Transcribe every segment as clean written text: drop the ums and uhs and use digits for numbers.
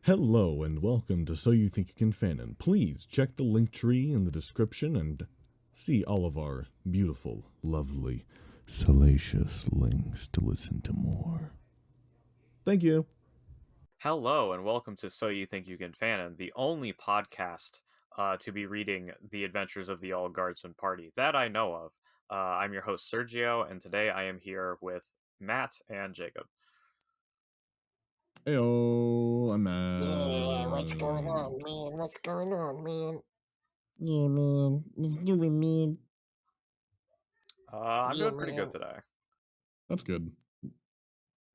Hello and welcome to So You Think You Can Fanon. Please check the link tree in the description and see all of our beautiful, lovely, salacious links to listen to more. Thank you. Hello and welcome to So You Think You Can Fanon, the only podcast to be reading the adventures of the All Guardsman party that I know of. I'm your host Sergio, and today I am here with Matt and Jacob. Heyo, I'm Matt. Yeah, what's going on, man? What's going on, man? Yeah, man. Let's do it, man. I'm doing pretty good today. That's good.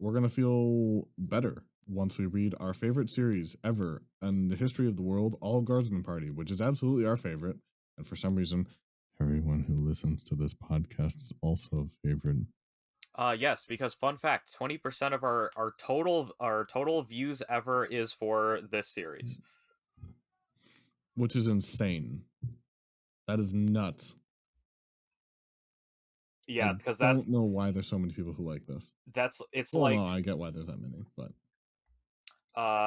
We're going to feel better once we read our favorite series ever in the history of the world, All Guardsman Party, which is absolutely our favorite. And for some reason, everyone who listens to this podcast is also a favorite. Yes, because fun fact, 20% of our total views ever is for this series. Which is insane. That is nuts. Yeah, because I don't know why there's so many people who like this. No, I get why there's that many, but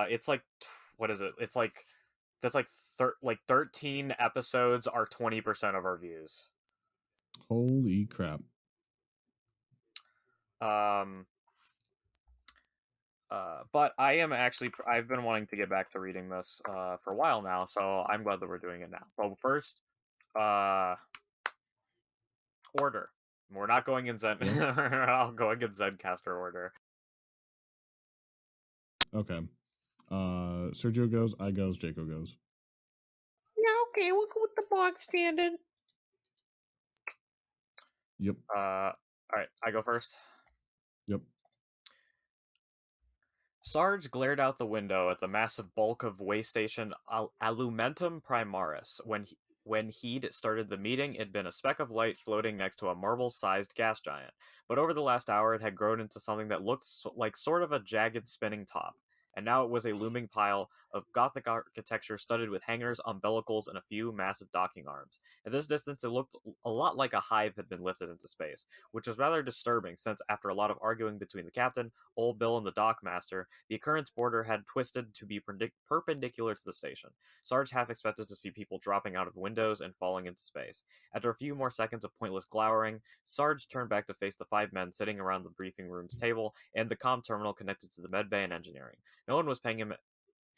it's like, what is it? It's like that's like 13 episodes are 20% of our views. Holy crap. But I've been wanting to get back to reading this for a while now, so I'm glad that we're doing it now. But first, order. We're not going in Zen. I'll going in Zencaster order. Okay. Sergio goes, I goes, Jacob goes. Yeah, okay, we'll go with the bog standard. Yep. Alright, I go first. Yep. Sarge glared out the window at the massive bulk of way station Alumentum Primaris. When he'd started the meeting, it'd been a speck of light floating next to a marble-sized gas giant. But over the last hour, it had grown into something that looked like sort of a jagged spinning top. And now it was a looming pile of Gothic architecture studded with hangars, umbilicals, and a few massive docking arms. At this distance, it looked a lot like a hive had been lifted into space, which was rather disturbing since, after a lot of arguing between the captain, Old Bill, and the dockmaster, the occurrence border had twisted to be perpendicular to the station. Sarge half expected to see people dropping out of windows and falling into space. After a few more seconds of pointless glowering, Sarge turned back to face the 5 men sitting around the briefing room's table and the comm terminal connected to the medbay and engineering. No one was paying him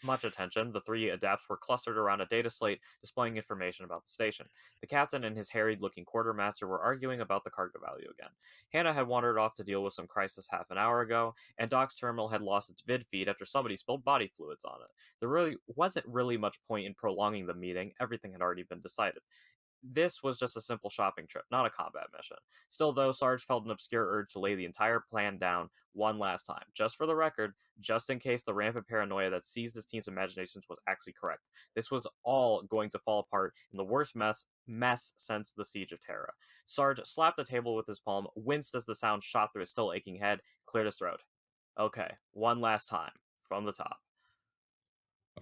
much attention. The 3 adepts were clustered around a data slate displaying information about the station. The captain and his harried-looking quartermaster were arguing about the cargo value again. Hannah had wandered off to deal with some crisis half an hour ago, and Doc's terminal had lost its vid feed after somebody spilled body fluids on it. There wasn't really much point in prolonging the meeting. Everything had already been decided. This was just a simple shopping trip, not a combat mission. Still, though, Sarge felt an obscure urge to lay the entire plan down one last time, just for the record, just in case the rampant paranoia that seized his team's imaginations was actually correct. This was all going to fall apart in the worst mess since the Siege of Terra. Sarge slapped the table with his palm, winced as the sound shot through his still aching head, cleared his throat. Okay, one last time, from the top.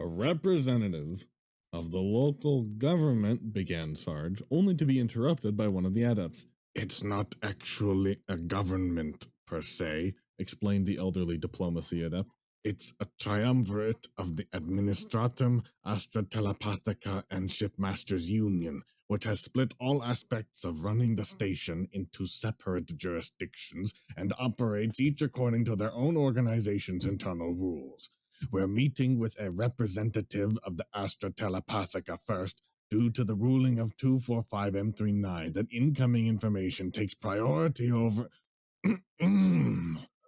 A representative of the local government, began Sarge, only to be interrupted by one of the adepts. It's not actually a government, per se, explained the elderly diplomacy adept. It's a triumvirate of the Administratum, Astra Telepathica, and Shipmasters Union, which has split all aspects of running the station into separate jurisdictions and operates each according to their own organization's internal rules. We're meeting with a representative of the Astra Telepathica first, due to the ruling of 245M39 that incoming information takes priority over...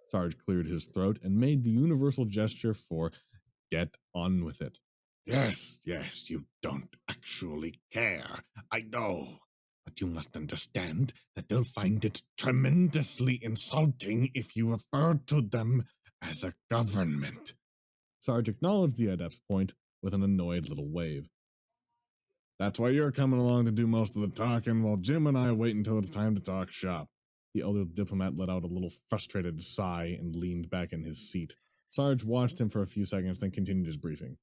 Sarge cleared his throat and made the universal gesture for get on with it. Yes, you don't actually care. I know. But you must understand that they'll find it tremendously insulting if you refer to them as a government. Sarge acknowledged the adept's point with an annoyed little wave. That's why you're coming along to do most of the talking, while Jim and I wait until it's time to talk shop. The elder diplomat let out a little frustrated sigh and leaned back in his seat. Sarge watched him for a few seconds, then continued his briefing.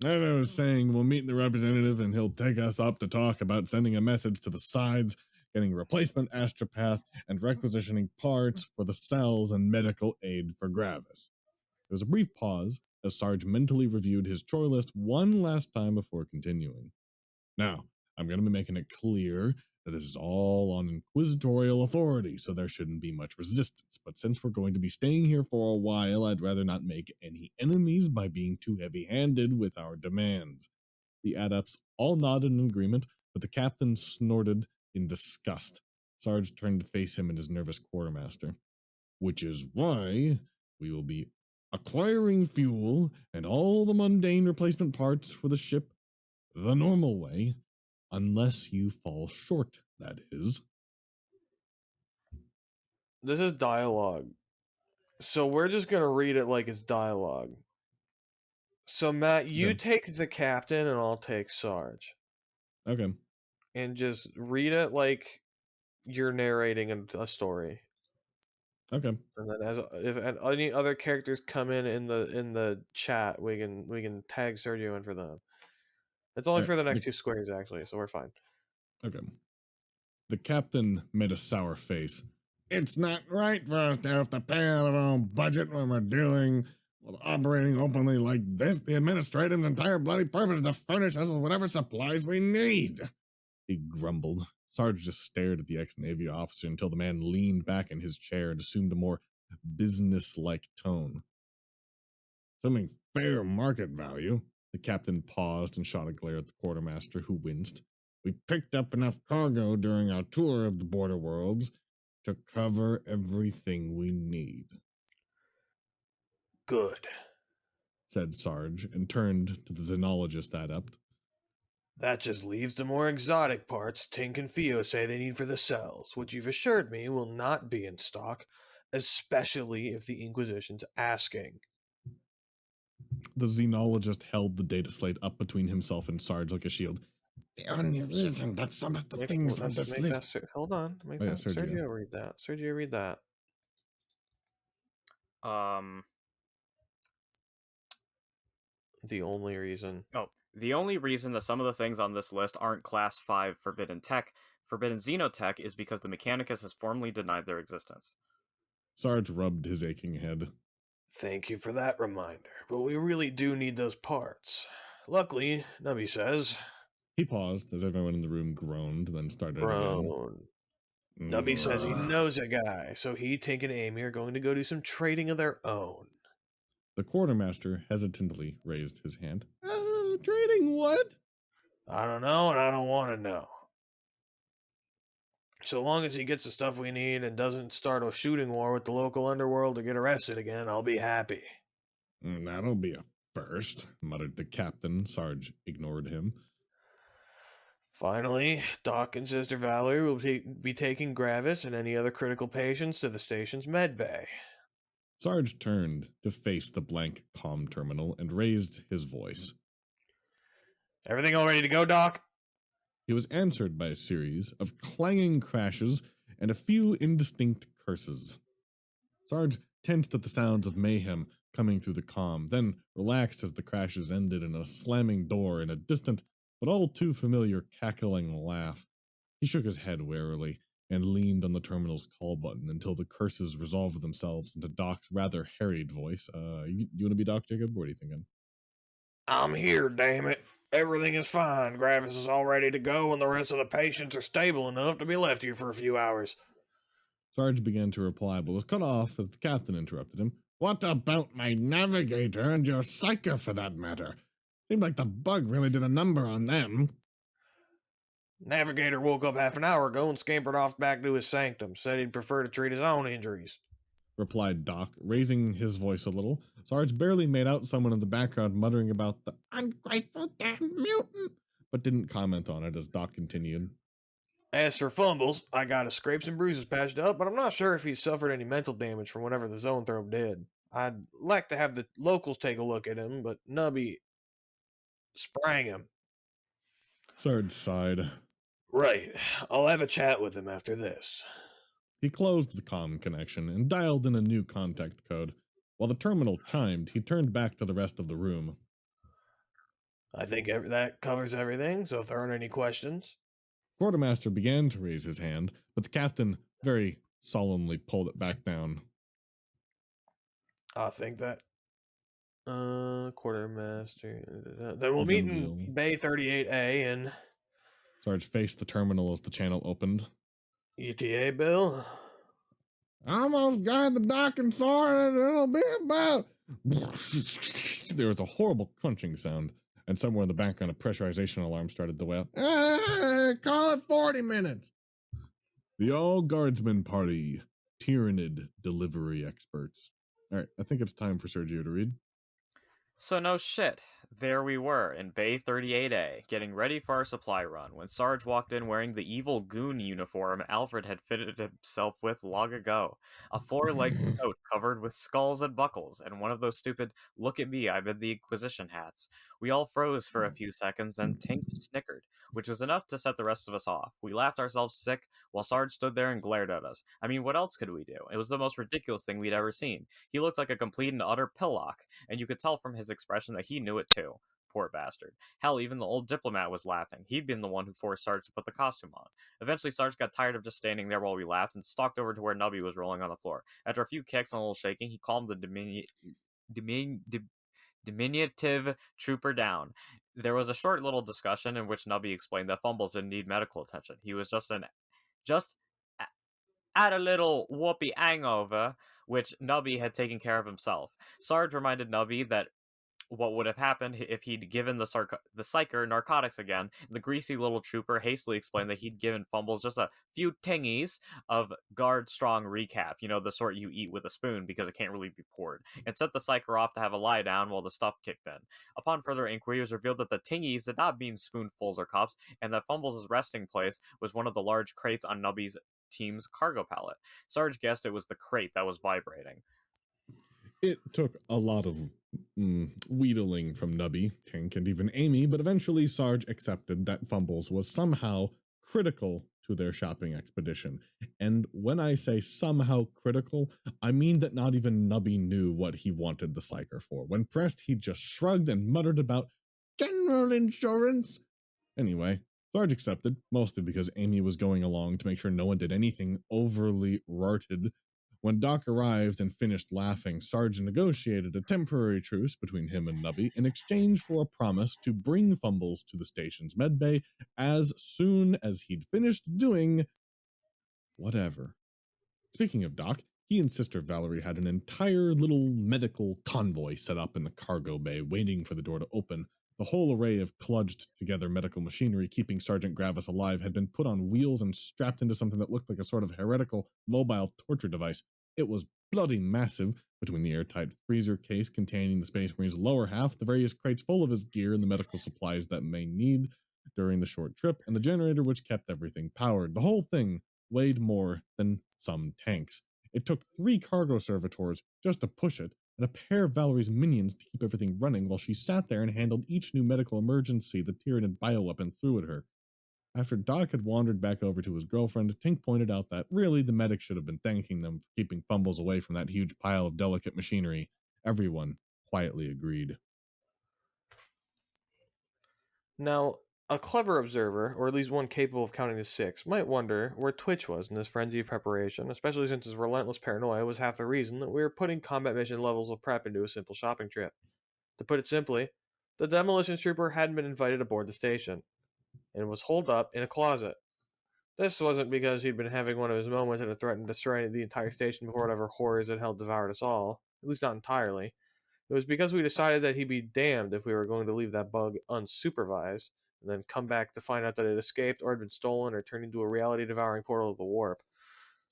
As I was saying, we'll meet the representative and he'll take us up to talk about sending a message to the sides, getting a replacement astropath, and requisitioning parts for the cells and medical aid for Gravis. There was a brief pause, as Sarge mentally reviewed his chore list one last time before continuing. Now, I'm going to be making it clear that this is all on inquisitorial authority, so there shouldn't be much resistance. But since we're going to be staying here for a while, I'd rather not make any enemies by being too heavy-handed with our demands. The adepts all nodded in agreement, but the captain snorted in disgust. Sarge turned to face him and his nervous quartermaster. Which is why we will be acquiring fuel and all the mundane replacement parts for the ship the normal way, unless you fall short, that is. This is dialogue. So we're just going to read it like it's dialogue. So, Matt, you Okay. take the captain and I'll take Sarge. Okay. And just read it like you're narrating a story. Okay. And then if any other characters come in the chat, we can tag Sergio in for them. It's only for the next 2 squares, actually, so we're fine. Okay. The captain made a sour face. It's not right for us to have to pay out of our own budget when we're dealing with operating openly like this. The administrative's entire bloody purpose is to furnish us with whatever supplies we need. He grumbled. Sarge just stared at the ex-Navy officer until the man leaned back in his chair and assumed a more business-like tone. Assuming fair market value, the captain paused and shot a glare at the quartermaster, who winced. We picked up enough cargo during our tour of the border worlds to cover everything we need. Good, said Sarge, and turned to the xenologist adept. That just leaves the more exotic parts Tink and Fio say they need for the cells, which you've assured me will not be in stock, especially if the Inquisition's asking. The xenologist held the data slate up between himself and Sarge like a shield. The only reason that some of the things on this list... Hold on. Make that Sergio read that. Sergio, read that. The only reason. The only reason that some of the things on this list aren't Class 5 forbidden xenotech, is because the Mechanicus has formally denied their existence. Sarge rubbed his aching head. Thank you for that reminder, but we really do need those parts. Luckily, Nubby says... He paused as everyone in the room groaned, then started again. Nubby says he knows a guy, so he, Tink, and Amy are going to go do some trading of their own. The quartermaster hesitantly raised his hand. Trading what? I don't know, and I don't want to know. So long as he gets the stuff we need and doesn't start a shooting war with the local underworld or get arrested again, I'll be happy. That'll be a first, muttered the captain. Sarge ignored him. Finally, Doc and Sister Valerie will be taking Gravis and any other critical patients to the station's med bay. Sarge turned to face the blank comm terminal and raised his voice. Everything all ready to go, Doc? He was answered by a series of clanging crashes and a few indistinct curses. Sarge tensed at the sounds of mayhem coming through the comm, then relaxed as the crashes ended in a slamming door and a distant but all too familiar cackling laugh. He shook his head warily and leaned on the terminal's call button until the curses resolved themselves into Doc's rather harried voice. You want to be Doc, Jacob? What are you thinking? I'm here, damn it. Everything is fine. Gravis is all ready to go, and the rest of the patients are stable enough to be left here for a few hours. Sarge began to reply, but was cut off as the captain interrupted him. What about my navigator and your psyker, for that matter? Seemed like the bug really did a number on them. Navigator woke up half an hour ago and scampered off back to his sanctum. Said he'd prefer to treat his own injuries, replied Doc, raising his voice a little. Sarge barely made out someone in the background muttering about the ungrateful damn mutant, but didn't comment on it as Doc continued. As for Fumbles, I got his scrapes and bruises patched up, but I'm not sure if he suffered any mental damage from whatever the Zoanthrope did. I'd like to have the locals take a look at him, but Nubby sprang him. Sarge sighed. Right. I'll have a chat with him after this. He closed the comm connection and dialed in a new contact code. While the terminal chimed, he turned back to the rest of the room. I think that covers everything, so if there aren't any questions... Quartermaster began to raise his hand, but the captain very solemnly pulled it back down. I think Quartermaster. Then we'll meet in Bay 38A and Sarge faced the terminal as the channel opened. ETA, Bill. Almost got the docking sorted. It'll be about. There was a horrible crunching sound, and somewhere in the background, a pressurization alarm started to wail. Call it 40 minutes. The all Guardsman party, Tyranid delivery experts. All right, I think it's time for Sergio to read. So no shit. There we were, in Bay 38A, getting ready for our supply run, when Sarge walked in wearing the evil goon uniform Alfred had fitted himself with long ago. A four-legged coat covered with skulls and buckles, and one of those stupid, look at me, I'm in the Inquisition hats. We all froze for a few seconds, and Tink snickered, which was enough to set the rest of us off. We laughed ourselves sick, while Sarge stood there and glared at us. I mean, what else could we do? It was the most ridiculous thing we'd ever seen. He looked like a complete and utter pillock, and you could tell from his expression that he knew it too. Poor bastard. Hell, even the old diplomat was laughing. He'd been the one who forced Sarge to put the costume on. Eventually, Sarge got tired of just standing there while we laughed and stalked over to where Nubby was rolling on the floor. After a few kicks and a little shaking, he calmed the diminutive trooper down. There was a short little discussion in which Nubby explained that Fumbles didn't need medical attention. He was just had a little whoopee hangover, which Nubby had taken care of himself. Sarge reminded Nubby that what would have happened if he'd given the psyker narcotics again. The greasy little trooper hastily explained that he'd given Fumbles just a few tingies of guard strong recap, you know, the sort you eat with a spoon because it can't really be poured, and sent the psyker off to have a lie down while the stuff kicked in. Upon further inquiry, it was revealed that the tingies did not mean spoonfuls or cups, and that Fumbles' resting place was one of the large crates on Nubby's team's cargo pallet. Sarge guessed it was the crate that was vibrating. It took a lot of wheedling from Nubby, Tink, and even Amy, but eventually Sarge accepted that Fumbles was somehow critical to their shopping expedition. And when I say somehow critical, I mean that not even Nubby knew what he wanted the psyker for. When pressed, he just shrugged and muttered about general insurance. Anyway, Sarge accepted, mostly because Amy was going along to make sure no one did anything overly rarted. When Doc arrived and finished laughing, Sarge negotiated a temporary truce between him and Nubby in exchange for a promise to bring Fumbles to the station's medbay as soon as he'd finished doing whatever. Speaking of Doc, he and Sister Valerie had an entire little medical convoy set up in the cargo bay, waiting for the door to open. The whole array of kludged together medical machinery keeping Sergeant Gravis alive had been put on wheels and strapped into something that looked like a sort of heretical mobile torture device. It was bloody massive, between the airtight freezer case containing the Space Marine's lower half, the various crates full of his gear and the medical supplies that may need during the short trip, and the generator which kept everything powered. The whole thing weighed more than some tanks. It took 3 cargo servitors just to push it, and a pair of Valerie's minions to keep everything running while she sat there and handled each new medical emergency the Tyranid bioweapon threw at her. After Doc had wandered back over to his girlfriend, Tink pointed out that really the medic should have been thanking them for keeping Fumbles away from that huge pile of delicate machinery. Everyone quietly agreed. Now, a clever observer, or at least one capable of counting to 6, might wonder where Twitch was in this frenzy of preparation, especially since his relentless paranoia was half the reason that we were putting combat mission levels of prep into a simple shopping trip. To put it simply, the demolition trooper hadn't been invited aboard the station, and was holed up in a closet. This wasn't because he'd been having one of his moments that had threatened destroying the entire station before whatever horrors had held devoured us all, at least not entirely. It was because we decided that he'd be damned if we were going to leave that bug unsupervised, and then come back to find out that it escaped or had been stolen or turned into a reality-devouring portal of the warp.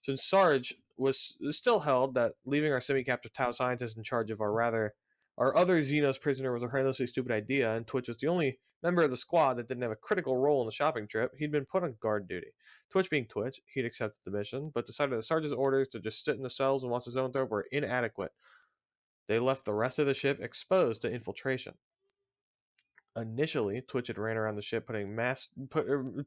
Since Sarge was still held that leaving our semi-captive Tau scientist in charge of our other Xenos prisoner was a horrendously stupid idea, and Twitch was the only member of the squad that didn't have a critical role in the shopping trip, he'd been put on guard duty. Twitch being Twitch, he'd accepted the mission, but decided that Sarge's orders to just sit in the cells and watch the Zoanthrope were inadequate. They left the rest of the ship exposed to infiltration. Initially, Twitch had ran around the ship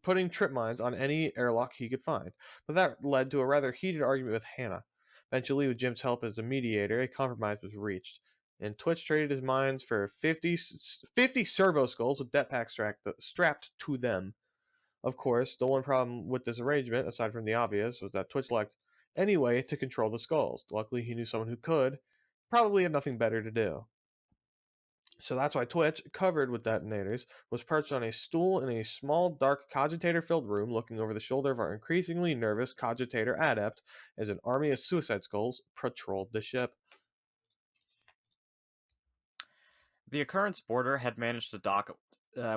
putting trip mines on any airlock he could find, but that led to a rather heated argument with Hannah. Eventually, with Jim's help as a mediator, a compromise was reached, and Twitch traded his mines for 50 servo skulls with jetpacks strapped to them. Of course, the one problem with this arrangement, aside from the obvious, was that Twitch lacked any way to control the skulls. Luckily, he knew someone who could. Probably had nothing better to do. So that's why Twitch, covered with detonators, was perched on a stool in a small, dark, cogitator-filled room looking over the shoulder of our increasingly nervous cogitator adept as an army of suicide skulls patrolled the ship. The occurrence boarder had managed to dock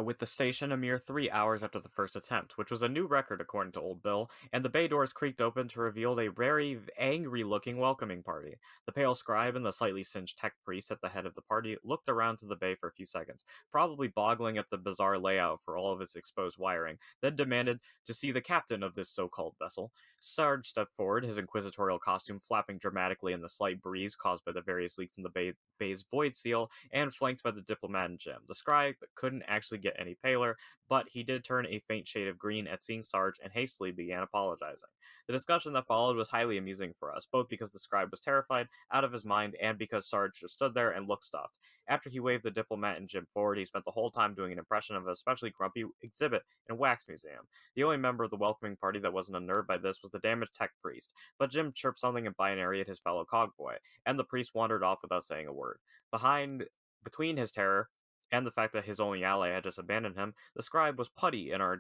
with the station a mere 3 hours after the first attempt, which was a new record according to Old Bill, and the bay doors creaked open to reveal a very angry-looking welcoming party. The pale scribe and the slightly singed tech priest at the head of the party looked around to the bay for a few seconds, probably boggling at the bizarre layout for all of its exposed wiring, then demanded to see the captain of this so-called vessel. Sarge stepped forward, his inquisitorial costume flapping dramatically in the slight breeze caused by the various leaks in the bay's void seal, and flanked by the diplomat and Jim. The scribe couldn't actually get any paler, but he did turn a faint shade of green at seeing Sarge and hastily began apologizing. The discussion that followed was highly amusing for us, both because the scribe was terrified, out of his mind, and because Sarge just stood there and looked stuffed. After he waved the diplomat and Jim forward, he spent the whole time doing an impression of an especially grumpy exhibit in a wax museum. The only member of the welcoming party that wasn't unnerved by this was the damaged tech priest, but Jim chirped something in binary at his fellow cogboy, and the priest wandered off without saying a word. Between his terror and the fact that his only ally had just abandoned him, the scribe was putty in our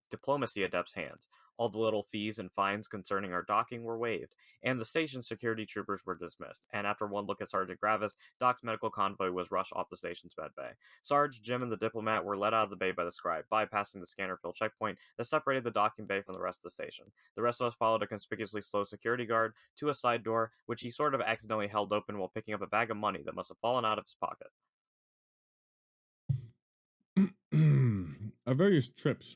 diplomacy adept's hands. All the little fees and fines concerning our docking were waived, and the station security troopers were dismissed, and after one look at Sergeant Gravis, Doc's medical convoy was rushed off the station's med bay. Sarge, Jim, and the diplomat were led out of the bay by the scribe, bypassing the scanner-filled checkpoint that separated the docking bay from the rest of the station. The rest of us followed a conspicuously slow security guard to a side door, which he sort of accidentally held open while picking up a bag of money that must have fallen out of his pocket. Our various trips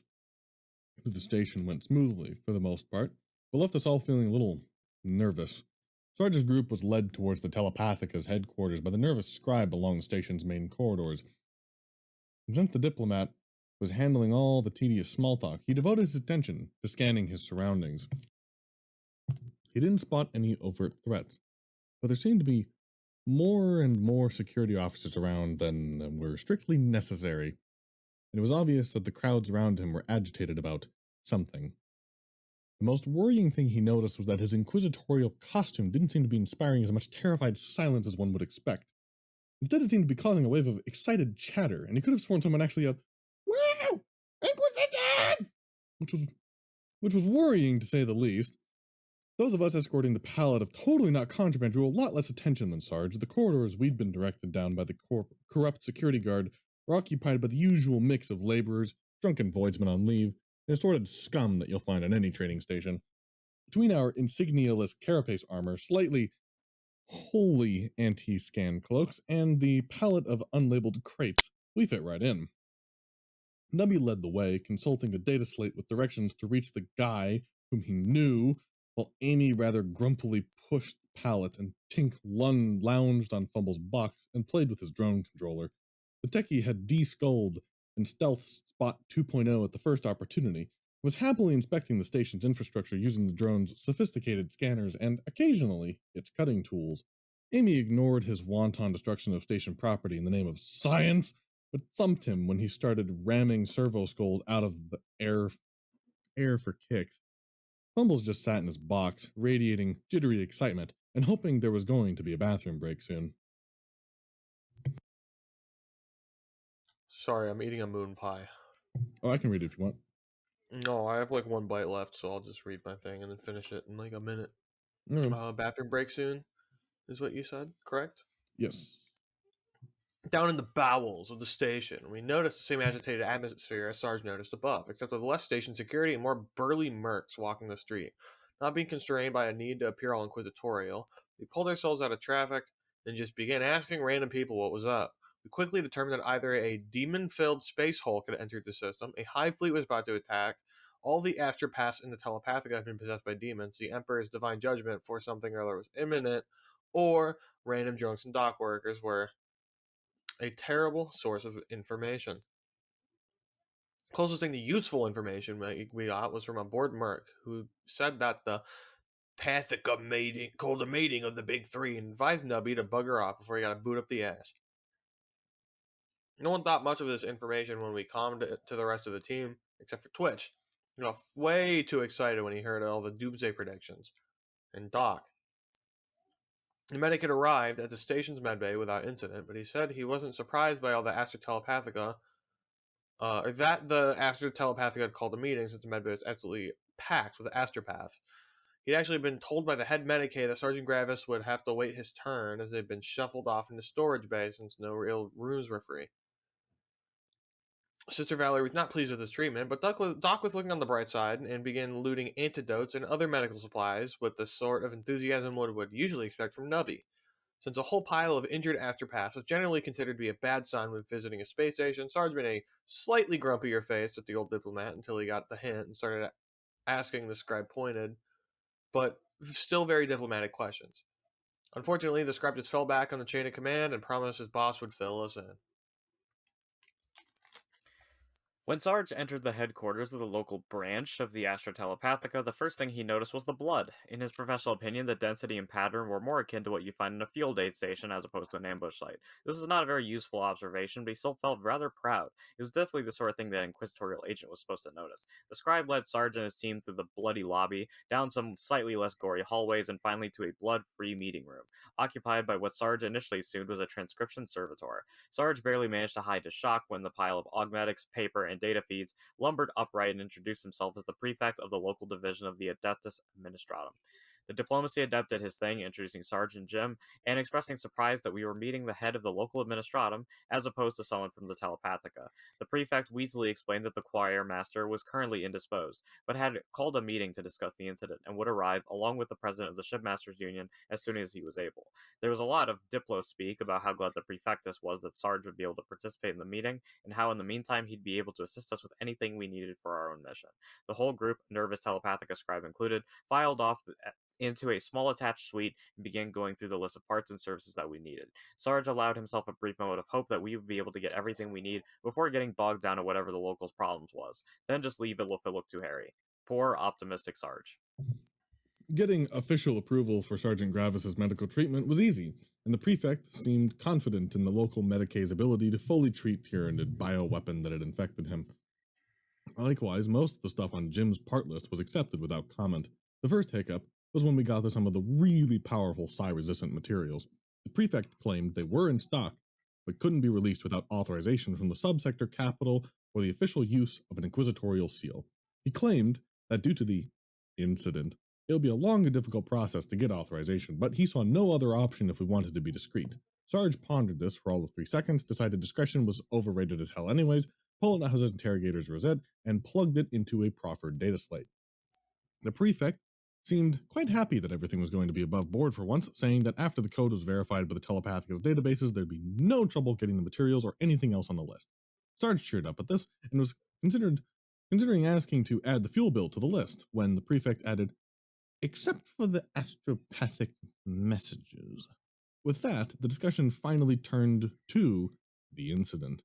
to the station went smoothly for the most part, but left us all feeling a little nervous. Sarge's group was led towards the Telepathica's headquarters by the nervous scribe along the station's main corridors. And since the diplomat was handling all the tedious small talk, he devoted his attention to scanning his surroundings. He didn't spot any overt threats, but there seemed to be more and more security officers around than were strictly necessary, and it was obvious that the crowds around him were agitated about something. The most worrying thing he noticed was that his inquisitorial costume didn't seem to be inspiring as much terrified silence as one would expect. Instead, it seemed to be causing a wave of excited chatter, and he could have sworn someone actually yelled, "Wow! Inquisition!" which was worrying to say the least. Those of us escorting the pallet of totally not contraband drew a lot less attention than Sarge. The corridors we'd been directed down by the corrupt security guard were occupied by the usual mix of laborers, drunken voidsmen on leave, and assorted scum that you'll find on any trading station. Between our insignialess carapace armor, slightly wholly anti-scan cloaks, and the pallet of unlabeled crates, we fit right in. Nubby led the way, consulting a data slate with directions to reach the guy whom he knew, while Amy rather grumpily pushed the pallet and Tink lounged on Fumble's box and played with his drone controller. The techie had de-skulled and stealth Spot 2.0 at the first opportunity, and was happily inspecting the station's infrastructure using the drone's sophisticated scanners and, occasionally, its cutting tools. Amy ignored his wanton destruction of station property in the name of science, but thumped him when he started ramming servo skulls out of the air for kicks. Fumbles just sat in his box, radiating jittery excitement, and hoping there was going to be a bathroom break soon. Sorry, I'm eating a moon pie. Oh, I can read it if you want. No, I have like one bite left, so I'll just read my thing and then finish it in like a minute. Bathroom break soon, is what you said, correct? Yes. Down in the bowels of the station, we noticed the same agitated atmosphere as Sarge noticed above, except with less station security and more burly mercs walking the street. Not being constrained by a need to appear all inquisitorial, we pulled ourselves out of traffic and just began asking random people what was up. We quickly determined that either a demon-filled space hulk had entered the system, a hive fleet was about to attack, all the astropaths in the Telepathica had been possessed by demons, the Emperor's divine judgment for something or other was imminent, or random drunks and dock workers were a terrible source of information. Closest thing to useful information we got was from a bored merc who said that the Pathica mating called a mating of the big three and advised Nubby to bugger off before he got a boot up the ass. No one thought much of this information when we calmed it to the rest of the team, except for Twitch. He got way too excited when he heard all the doomsday predictions. And Doc. The medic had arrived at the station's medbay without incident, but he said he wasn't surprised by all the Astro Telepathica, or that the Astro Telepathica had called a meeting, since the medbay was absolutely packed with astropaths. He'd actually been told by the head medic that Sergeant Gravis would have to wait his turn, as they'd been shuffled off into storage bay since no real rooms were free. Sister Valerie was not pleased with his treatment, but Doc was looking on the bright side and began looting antidotes and other medical supplies with the sort of enthusiasm one would usually expect from Nubby. Since a whole pile of injured astropaths is generally considered to be a bad sign when visiting a space station, Sarge made a slightly grumpier face at the old diplomat until he got the hint and started asking the scribe pointed, but still very diplomatic questions. Unfortunately, the scribe just fell back on the chain of command and promised his boss would fill us in. When Sarge entered the headquarters of the local branch of the Astro Telepathica, the first thing he noticed was the blood. In his professional opinion, the density and pattern were more akin to what you find in a field aid station as opposed to an ambush site. This was not a very useful observation, but he still felt rather proud. It was definitely the sort of thing that an inquisitorial agent was supposed to notice. The scribe led Sarge and his team through the bloody lobby, down some slightly less gory hallways, and finally to a blood-free meeting room, occupied by what Sarge initially assumed was a transcription servitor. Sarge barely managed to hide his shock when the pile of augmetics, paper, and data feeds lumbered upright and introduced himself as the prefect of the local division of the Adeptus Administratum. The diplomacy adept did his thing, introducing Sergeant Jim and expressing surprise that we were meeting the head of the local administratum as opposed to someone from the Telepathica. The prefect wheezily explained that the choir master was currently indisposed, but had called a meeting to discuss the incident and would arrive along with the president of the Shipmasters Union as soon as he was able. There was a lot of diplo speak about how glad the prefectus was that Sarge would be able to participate in the meeting, and how in the meantime he'd be able to assist us with anything we needed for our own mission. The whole group, nervous Telepathica scribe included, filed off into a small attached suite and began going through the list of parts and services that we needed. Sarge allowed himself a brief moment of hope that we would be able to get everything we need before getting bogged down in whatever the locals' problems was. Then just leave it if it looked too hairy. Poor, optimistic Sarge. Getting official approval for Sergeant Gravis's medical treatment was easy, and the prefect seemed confident in the local Medicaid's ability to fully treat Tyranid bioweapon that had infected him. Likewise, most of the stuff on Jim's part list was accepted without comment. The first hiccup was when we got to some of the really powerful psi-resistant materials. The prefect claimed they were in stock, but couldn't be released without authorization from the subsector capital or the official use of an inquisitorial seal. He claimed that due to the incident, it would be a long and difficult process to get authorization, but he saw no other option if we wanted to be discreet. Sarge pondered this for all of 3 seconds, decided discretion was overrated as hell anyways, pulled out his interrogator's rosette, and plugged it into a proffered data slate. The prefect seemed quite happy that everything was going to be above board for once, saying that after the code was verified by the Telepathica's databases, there'd be no trouble getting the materials or anything else on the list. Sarge cheered up at this and was considering asking to add the fuel bill to the list, when the prefect added, "Except for the astropathic messages." With that, the discussion finally turned to the incident.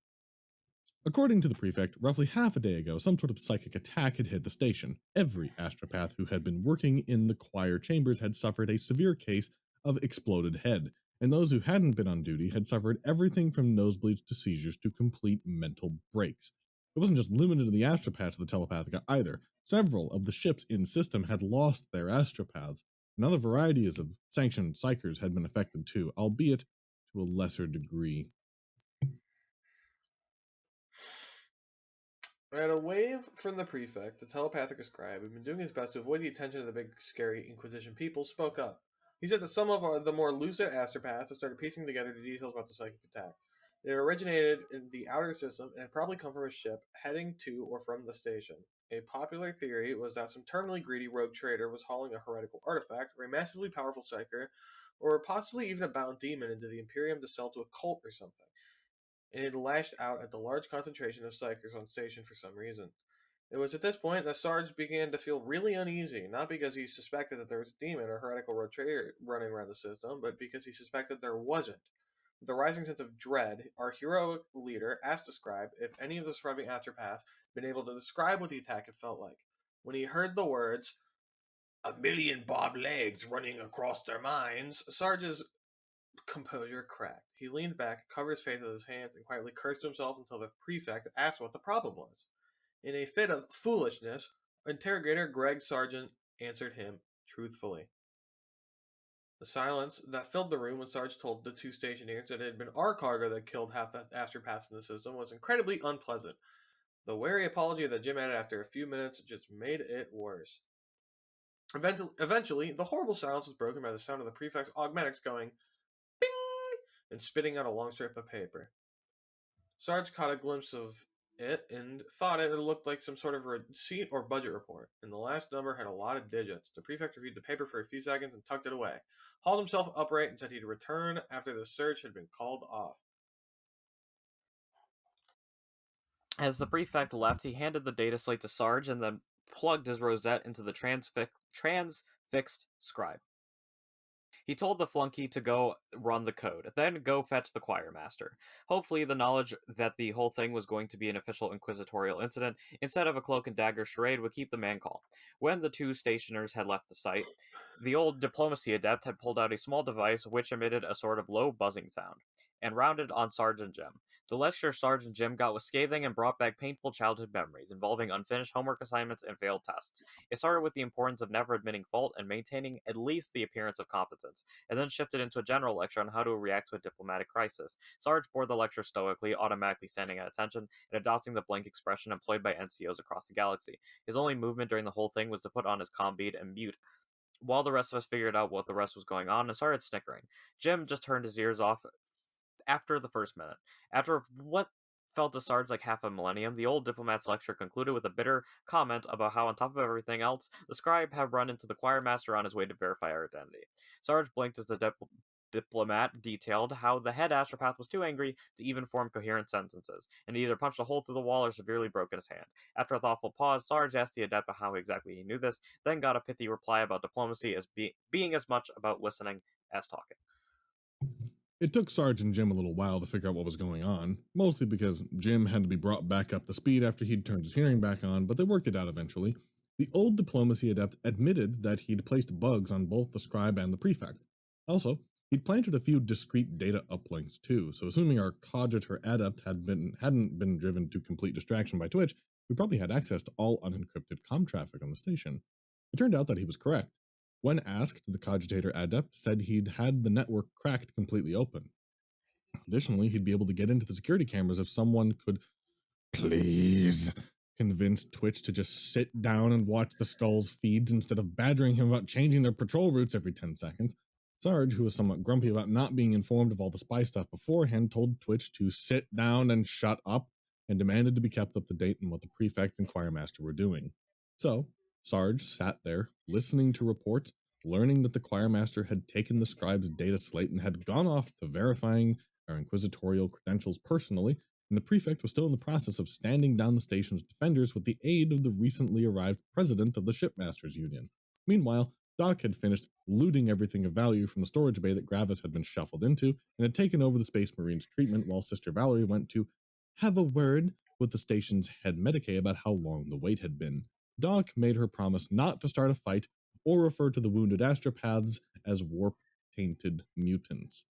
According to the prefect, roughly half a day ago, some sort of psychic attack had hit the station. Every astropath who had been working in the choir chambers had suffered a severe case of exploded head, and those who hadn't been on duty had suffered everything from nosebleeds to seizures to complete mental breaks. It wasn't just limited to the astropaths of the Telepathica either. Several of the ships in system had lost their astropaths, and other varieties of sanctioned psychers had been affected too, albeit to a lesser degree. At a wave from the prefect, the telepathic scribe, who had been doing his best to avoid the attention of the big, scary Inquisition people, spoke up. He said that some of the more lucid astropaths had started piecing together the details about the psychic attack. It originated in the outer system and had probably come from a ship heading to or from the station. A popular theory was that some terminally greedy rogue trader was hauling a heretical artifact, or a massively powerful psyker, or possibly even a bound demon into the Imperium to sell to a cult or something, and it lashed out at the large concentration of psychers on station for some reason. It was at this point that Sarge began to feel really uneasy, not because he suspected that there was a demon or heretical rogue trader running around the system, but because he suspected there wasn't. With a rising sense of dread, our heroic leader asked the scribe if any of the surviving astropaths had been able to describe what the attack had felt like. When he heard the words, "a million bob legs running across their minds," Sarge's composure cracked. He leaned back, covered his face with his hands, and quietly cursed himself until the prefect asked what the problem was. In a fit of foolishness, interrogator Greg Sargent answered him truthfully. The silence that filled the room when Sarge told the two stationers that it had been our cargo that killed half the astropaths in the system was incredibly unpleasant. The wary apology that Jim added after a few minutes just made it worse. Eventually, the horrible silence was broken by the sound of the prefect's augmentics going bing and spitting out a long strip of paper. Sarge caught a glimpse of it and thought it looked like some sort of receipt or budget report, and the last number had a lot of digits. The prefect reviewed the paper for a few seconds and tucked it away, hauled himself upright, and said he'd return after the search had been called off. As the prefect left, he handed the data slate to Sarge and then plugged his rosette into the transfixed scribe. He told the flunky to go run the code, then go fetch the choir master. Hopefully, the knowledge that the whole thing was going to be an official inquisitorial incident instead of a cloak and dagger charade would keep the man calm. When the two stationers had left the site, the old diplomacy adept had pulled out a small device which emitted a sort of low buzzing sound, and rounded on Sarge and Jim. The lecture Sarge and Jim got was scathing and brought back painful childhood memories involving unfinished homework assignments and failed tests. It started with the importance of never admitting fault and maintaining at least the appearance of competence, and then shifted into a general lecture on how to react to a diplomatic crisis. Sarge bore the lecture stoically, automatically standing at attention, and adopting the blank expression employed by NCOs across the galaxy. His only movement during the whole thing was to put on his comm bead and mute, while the rest of us figured out what the rest was going on and started snickering. Jim just turned his ears off after the first minute. After what felt to Sarge like half a millennium, the old diplomat's lecture concluded with a bitter comment about how, on top of everything else, the scribe had run into the choir master on his way to verify our identity. Sarge blinked as the diplomat detailed how the head astropath was too angry to even form coherent sentences, and he either punched a hole through the wall or severely broken his hand. After a thoughtful pause, Sarge asked the adept how exactly he knew this, then got a pithy reply about diplomacy as being as much about listening as talking. It took Sarge and Jim a little while to figure out what was going on, mostly because Jim had to be brought back up to speed after he'd turned his hearing back on, but they worked it out eventually. The old diplomacy adept admitted that he'd placed bugs on both the scribe and the prefect. Also, he'd planted a few discrete data uplinks too, so assuming our cogitator adept hadn't been driven to complete distraction by Twitch, we probably had access to all unencrypted comm traffic on the station. It turned out that he was correct. When asked, the cogitator adept said he'd had the network cracked completely open. Additionally, he'd be able to get into the security cameras if someone could please convince Twitch to just sit down and watch the Skull's feeds instead of badgering him about changing their patrol routes every 10 seconds. Sarge, who was somewhat grumpy about not being informed of all the spy stuff beforehand, told Twitch to sit down and shut up, and demanded to be kept up to date on what the prefect and choir master were doing. So, Sarge sat there, listening to reports, learning that the choir master had taken the scribe's data slate and had gone off to verifying our inquisitorial credentials personally, and the prefect was still in the process of standing down the station's defenders with the aid of the recently arrived president of the Shipmasters Union. Meanwhile, Doc had finished looting everything of value from the storage bay that Gravis had been shuffled into, and had taken over the Space Marine's treatment while Sister Valerie went to have a word with the station's head Medicaid about how long the wait had been. Doc made her promise not to start a fight or refer to the wounded astropaths as warp-tainted mutants.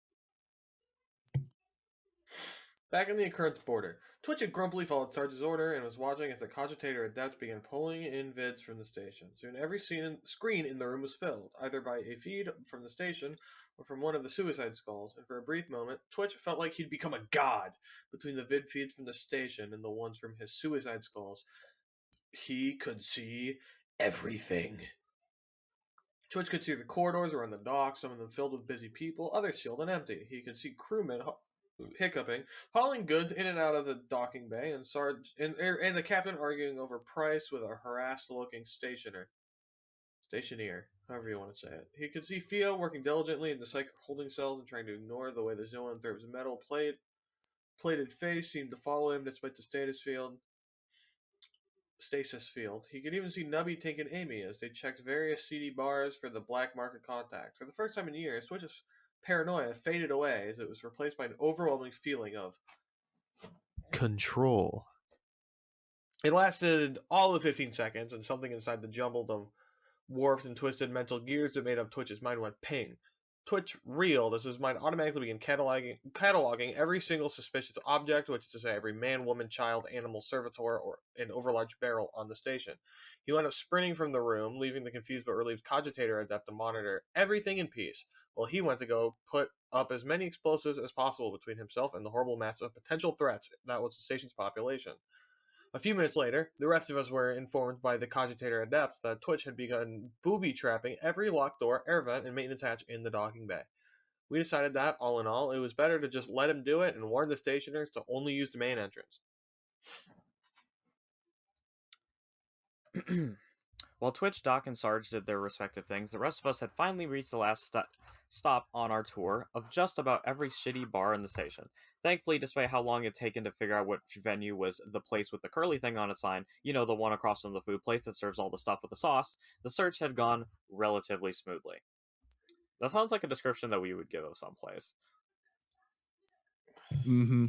Back in the occurrence border, Twitch had grumpily followed Sarge's order and was watching as the cogitator adept began pulling in vids from the station. Soon every screen in the room was filled, either by a feed from the station or from one of the suicide skulls, and for a brief moment, Twitch felt like he'd become a god between the vid feeds from the station and the ones from his suicide skulls. He could see everything. Twitch could see the corridors around the dock, some of them filled with busy people, others sealed and empty. He could see crewmen hiccuping, hauling goods in and out of the docking bay, and the captain arguing over price with a harassed-looking stationeer, however you want to say it. He could see Fio working diligently in the psychic holding cells and trying to ignore the way the Zoanthrope's metal plated face seemed to follow him despite the stasis field. He could even see Nubby taking Amy as they checked various CD bars for the black market contacts. For the first time in years, Twitch's paranoia faded away as it was replaced by an overwhelming feeling of control. It lasted all of 15 seconds, and something inside the jumbled of warped and twisted mental gears that made up Twitch's mind went ping. Twitch reeled as his mind automatically began cataloging every single suspicious object, which is to say every man, woman, child, animal, servitor, or an overlarge barrel on the station. He wound up sprinting from the room, leaving the confused but relieved cogitator adept to monitor everything in peace, while he went to go put up as many explosives as possible between himself and the horrible mass of potential threats that was the station's population. A few minutes later, the rest of us were informed by the cogitator adept that Twitch had begun booby-trapping every locked door, air vent, and maintenance hatch in the docking bay. We decided that, all in all, it was better to just let him do it and warn the stationers to only use the main entrance. While Twitch, Doc, and Sarge did their respective things, the rest of us had finally reached the last stop on our tour of just about every shitty bar in the station. Thankfully, despite how long it had taken to figure out which venue was the place with the curly thing on its sign, you know, the one across from the food place that serves all the stuff with the sauce, the search had gone relatively smoothly. That sounds like a description that we would give of someplace. Mm-hmm.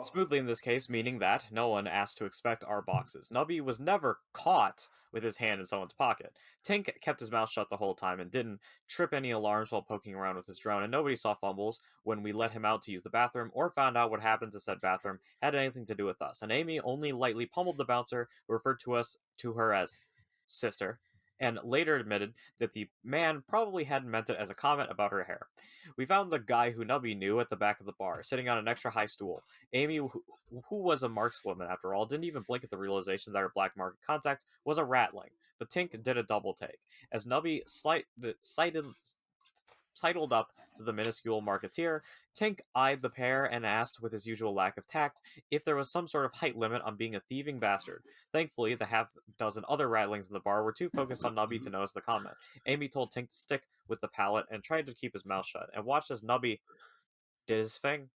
Smoothly in this case, meaning that no one asked to expect our boxes. Nubby was never caught with his hand in someone's pocket. Tink kept his mouth shut the whole time and didn't trip any alarms while poking around with his drone, and nobody saw fumbles when we let him out to use the bathroom or found out what happened to said bathroom had anything to do with us. And Amy only lightly pummeled the bouncer, who referred to her as sister, and later admitted that the man probably hadn't meant it as a comment about her hair. We found the guy who Nubby knew at the back of the bar, sitting on an extra high stool. Amy, who was a markswoman after all, didn't even blink at the realization that her black market contact was a ratling, but Tink did a double take. As Nubby sidled up to the minuscule marketeer, Tink eyed the pair and asked, with his usual lack of tact, if there was some sort of height limit on being a thieving bastard. Thankfully, the half-dozen other rattlings in the bar were too focused on Nubby to notice the comment. Amy told Tink to stick with the pallet and tried to keep his mouth shut, and watched as Nubby did his thing.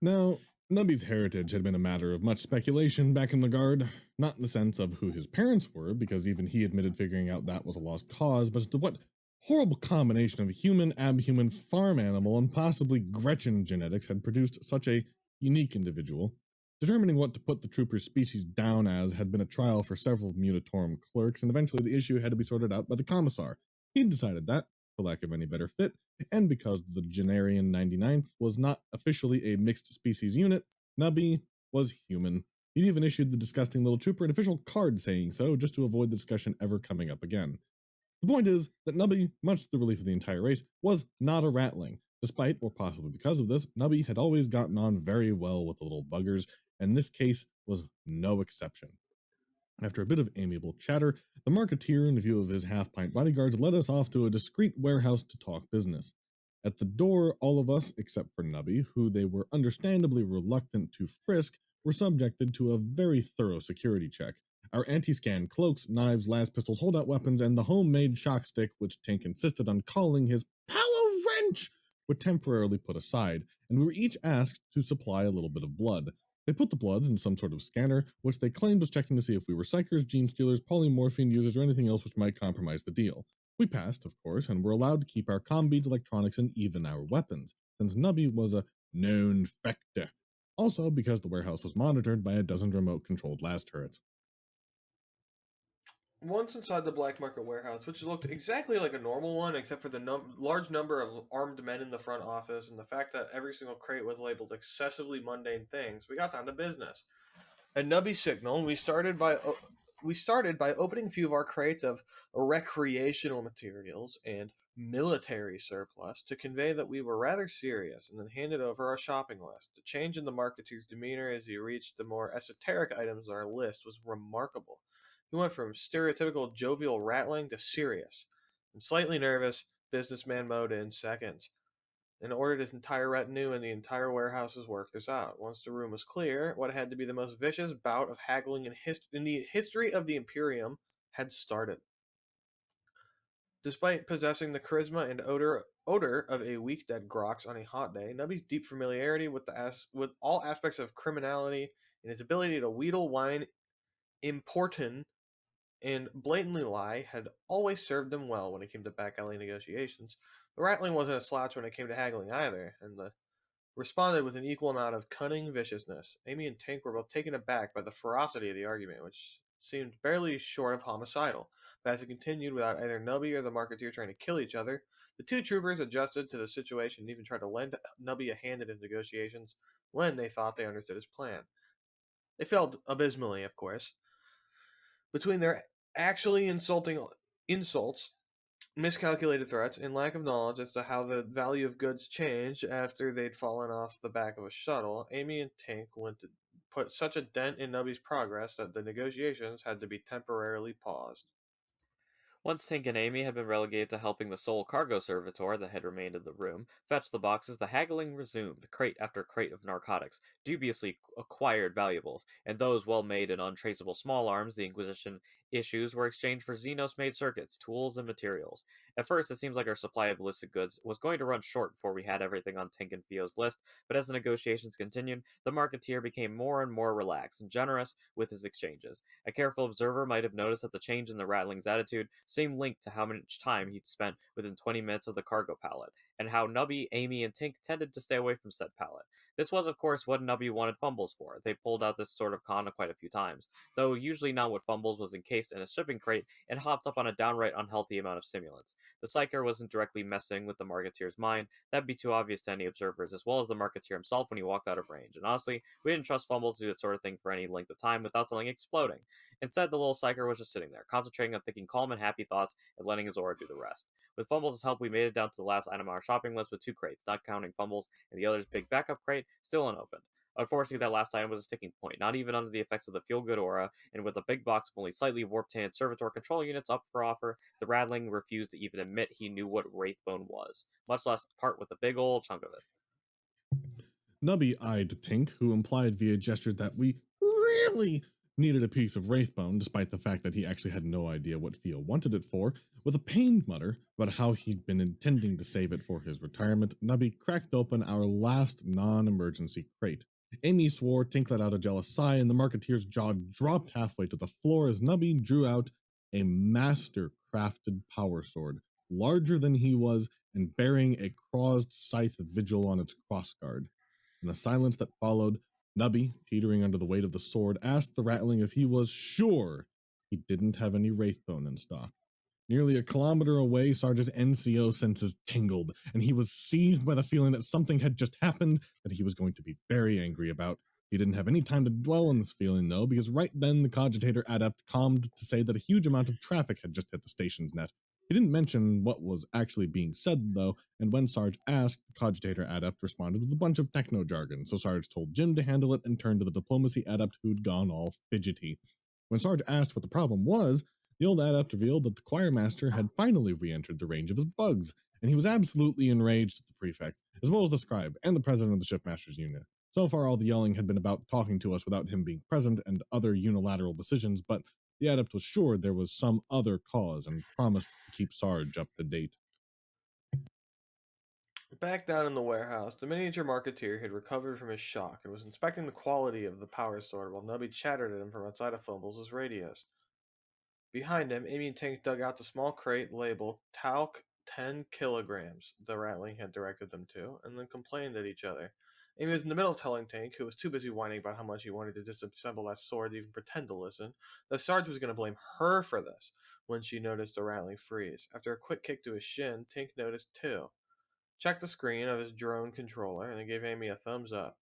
Now, Nubby's heritage had been a matter of much speculation back in the Guard, not in the sense of who his parents were, because even he admitted figuring out that was a lost cause, but as to what horrible combination of human, abhuman, farm animal, and possibly Gretchen genetics had produced such a unique individual. Determining what to put the trooper's species down as had been a trial for several Munitorum clerks, and eventually the issue had to be sorted out by the commissar. He'd decided that, for lack of any better fit, and because the Genarian 99th was not officially a mixed species unit, Nubby was human. He'd even issued the disgusting little trooper an official card saying so, just to avoid the discussion ever coming up again. The point is that Nubby, much to the relief of the entire race, was not a ratling. Despite, or possibly because of this, Nubby had always gotten on very well with the little buggers, and this case was no exception. After a bit of amiable chatter, the marketeer, in view of his half-pint bodyguards, led us off to a discreet warehouse to talk business. At the door, all of us, except for Nubby, who they were understandably reluctant to frisk, were subjected to a very thorough security check. Our anti-scan cloaks, knives, las pistols, holdout weapons, and the homemade shock stick, which Tank insisted on calling his power wrench, were temporarily put aside, and we were each asked to supply a little bit of blood. They put the blood in some sort of scanner, which they claimed was checking to see if we were psychers, gene stealers, polymorphine users, or anything else which might compromise the deal. We passed, of course, and were allowed to keep our combeads, electronics, and even our weapons, since Nubby was a known factor. Also, because the warehouse was monitored by a dozen remote-controlled las turrets. Once inside the black market warehouse, which looked exactly like a normal one, except for the large number of armed men in the front office and the fact that every single crate was labeled excessively mundane things, we got down to business. At Nubby's signal, we started by opening a few of our crates of recreational materials and military surplus to convey that we were rather serious, and then handed over our shopping list. The change in the marketeer's demeanor as he reached the more esoteric items on our list was remarkable. He went from stereotypical jovial rattling to serious and slightly nervous businessman mode in seconds, and ordered his entire retinue and the entire warehouse's work this out. Once the room was clear, what had to be the most vicious bout of haggling in the history of the Imperium had started. Despite possessing the charisma and odor of a weak dead Grox on a hot day, Nubby's deep familiarity with all aspects of criminality and his ability to wheedle, whine, importun, and blatantly lie had always served him well when it came to back alley negotiations. The rattling wasn't a slouch when it came to haggling either, and responded with an equal amount of cunning viciousness. Amy and Tank were both taken aback by the ferocity of the argument, which seemed barely short of homicidal, but as it continued without either Nubby or the Marketeer trying to kill each other, the two troopers adjusted to the situation and even tried to lend Nubby a hand in his negotiations when they thought they understood his plan. They failed abysmally, of course. Between their actually insulting insults, miscalculated threats, and lack of knowledge as to how the value of goods changed after they'd fallen off the back of a shuttle, Amy and Tink went to put such a dent in Nubby's progress that the negotiations had to be temporarily paused. Once Tink and Amy had been relegated to helping the sole cargo servitor that had remained in the room fetch the boxes, the haggling resumed, crate after crate of narcotics, dubiously acquired valuables, and those well-made and untraceable small arms the Inquisition issues were exchanged for Xenos-made circuits, tools, and materials. At first, it seems like our supply of listed goods was going to run short before we had everything on Tink and Theo's list, but as the negotiations continued, the Marketeer became more and more relaxed and generous with his exchanges. A careful observer might have noticed that the change in the Ratling's attitude seemed linked to how much time he'd spent within 20 minutes of the cargo pallet, and how Nubby, Amy, and Tink tended to stay away from said pallet. This was, of course, what Nubby wanted Fumbles for. They pulled out this sort of con quite a few times, though usually not what Fumbles was encased in a shipping crate and hopped up on a downright unhealthy amount of stimulants. The Psyker wasn't directly messing with the Marketeer's mind. That'd be too obvious to any observers, as well as the Marketeer himself when he walked out of range, and honestly, we didn't trust Fumbles to do that sort of thing for any length of time without something exploding. Instead, the little Psyker was just sitting there, concentrating on thinking calm and happy thoughts and letting his aura do the rest. With Fumbles' help, we made it down to the last item on our shopping list with 2 crates, not counting Fumbles and the other's big backup crate, still unopened. Unfortunately, that last item was a sticking point, not even under the effects of the feel-good aura, and with a big box of only slightly warped-handed servitor control units up for offer, the Radling refused to even admit he knew what Wraithbone was, much less part with a big old chunk of it. Nubby eyed Tink, who implied via gesture that we really needed a piece of Wraithbone, despite the fact that he actually had no idea what Theo wanted it for. With a pained mutter about how he'd been intending to save it for his retirement, Nubby cracked open our last non-emergency crate. Amy swore, Tink let out a jealous sigh, and the Marketeer's jaw dropped halfway to the floor as Nubby drew out a master-crafted power sword, larger than he was and bearing a crossed scythe vigil on its crossguard. In the silence that followed, Nubby, teetering under the weight of the sword, asked the Ratling if he was sure he didn't have any Wraithbone in stock. Nearly a kilometer away, Sarge's NCO senses tingled, and he was seized by the feeling that something had just happened that he was going to be very angry about. He didn't have any time to dwell on this feeling, though, because right then the Cogitator Adept calmed to say that a huge amount of traffic had just hit the station's net. He didn't mention what was actually being said, though, and when Sarge asked, the Cogitator Adept responded with a bunch of techno jargon, so Sarge told Jim to handle it and turned to the Diplomacy Adept who'd gone all fidgety. When Sarge asked what the problem was, the old Adept revealed that the Choirmaster had finally re-entered the range of his bugs, and he was absolutely enraged at the Prefect, as well as the Scribe, and the President of the Shipmasters Unit. So far, all the yelling had been about talking to us without him being present and other unilateral decisions, but the Adept was sure there was some other cause and promised to keep Sarge up to date. Back down in the warehouse, the miniature Marketeer had recovered from his shock and was inspecting the quality of the power sword while Nubby chattered at him from outside of Fumbles' radios. Behind him, Amy and Tank dug out the small crate labeled Talc 10 kilograms the Ratling had directed them to, and then complained at each other. Amy was in the middle of telling Tank, who was too busy whining about how much he wanted to disassemble that sword to even pretend to listen, that Sarge was going to blame her for this, when she noticed the Ratling freeze. After a quick kick to his shin, Tank noticed too. Checked the screen of his drone controller, and then gave Amy a thumbs up.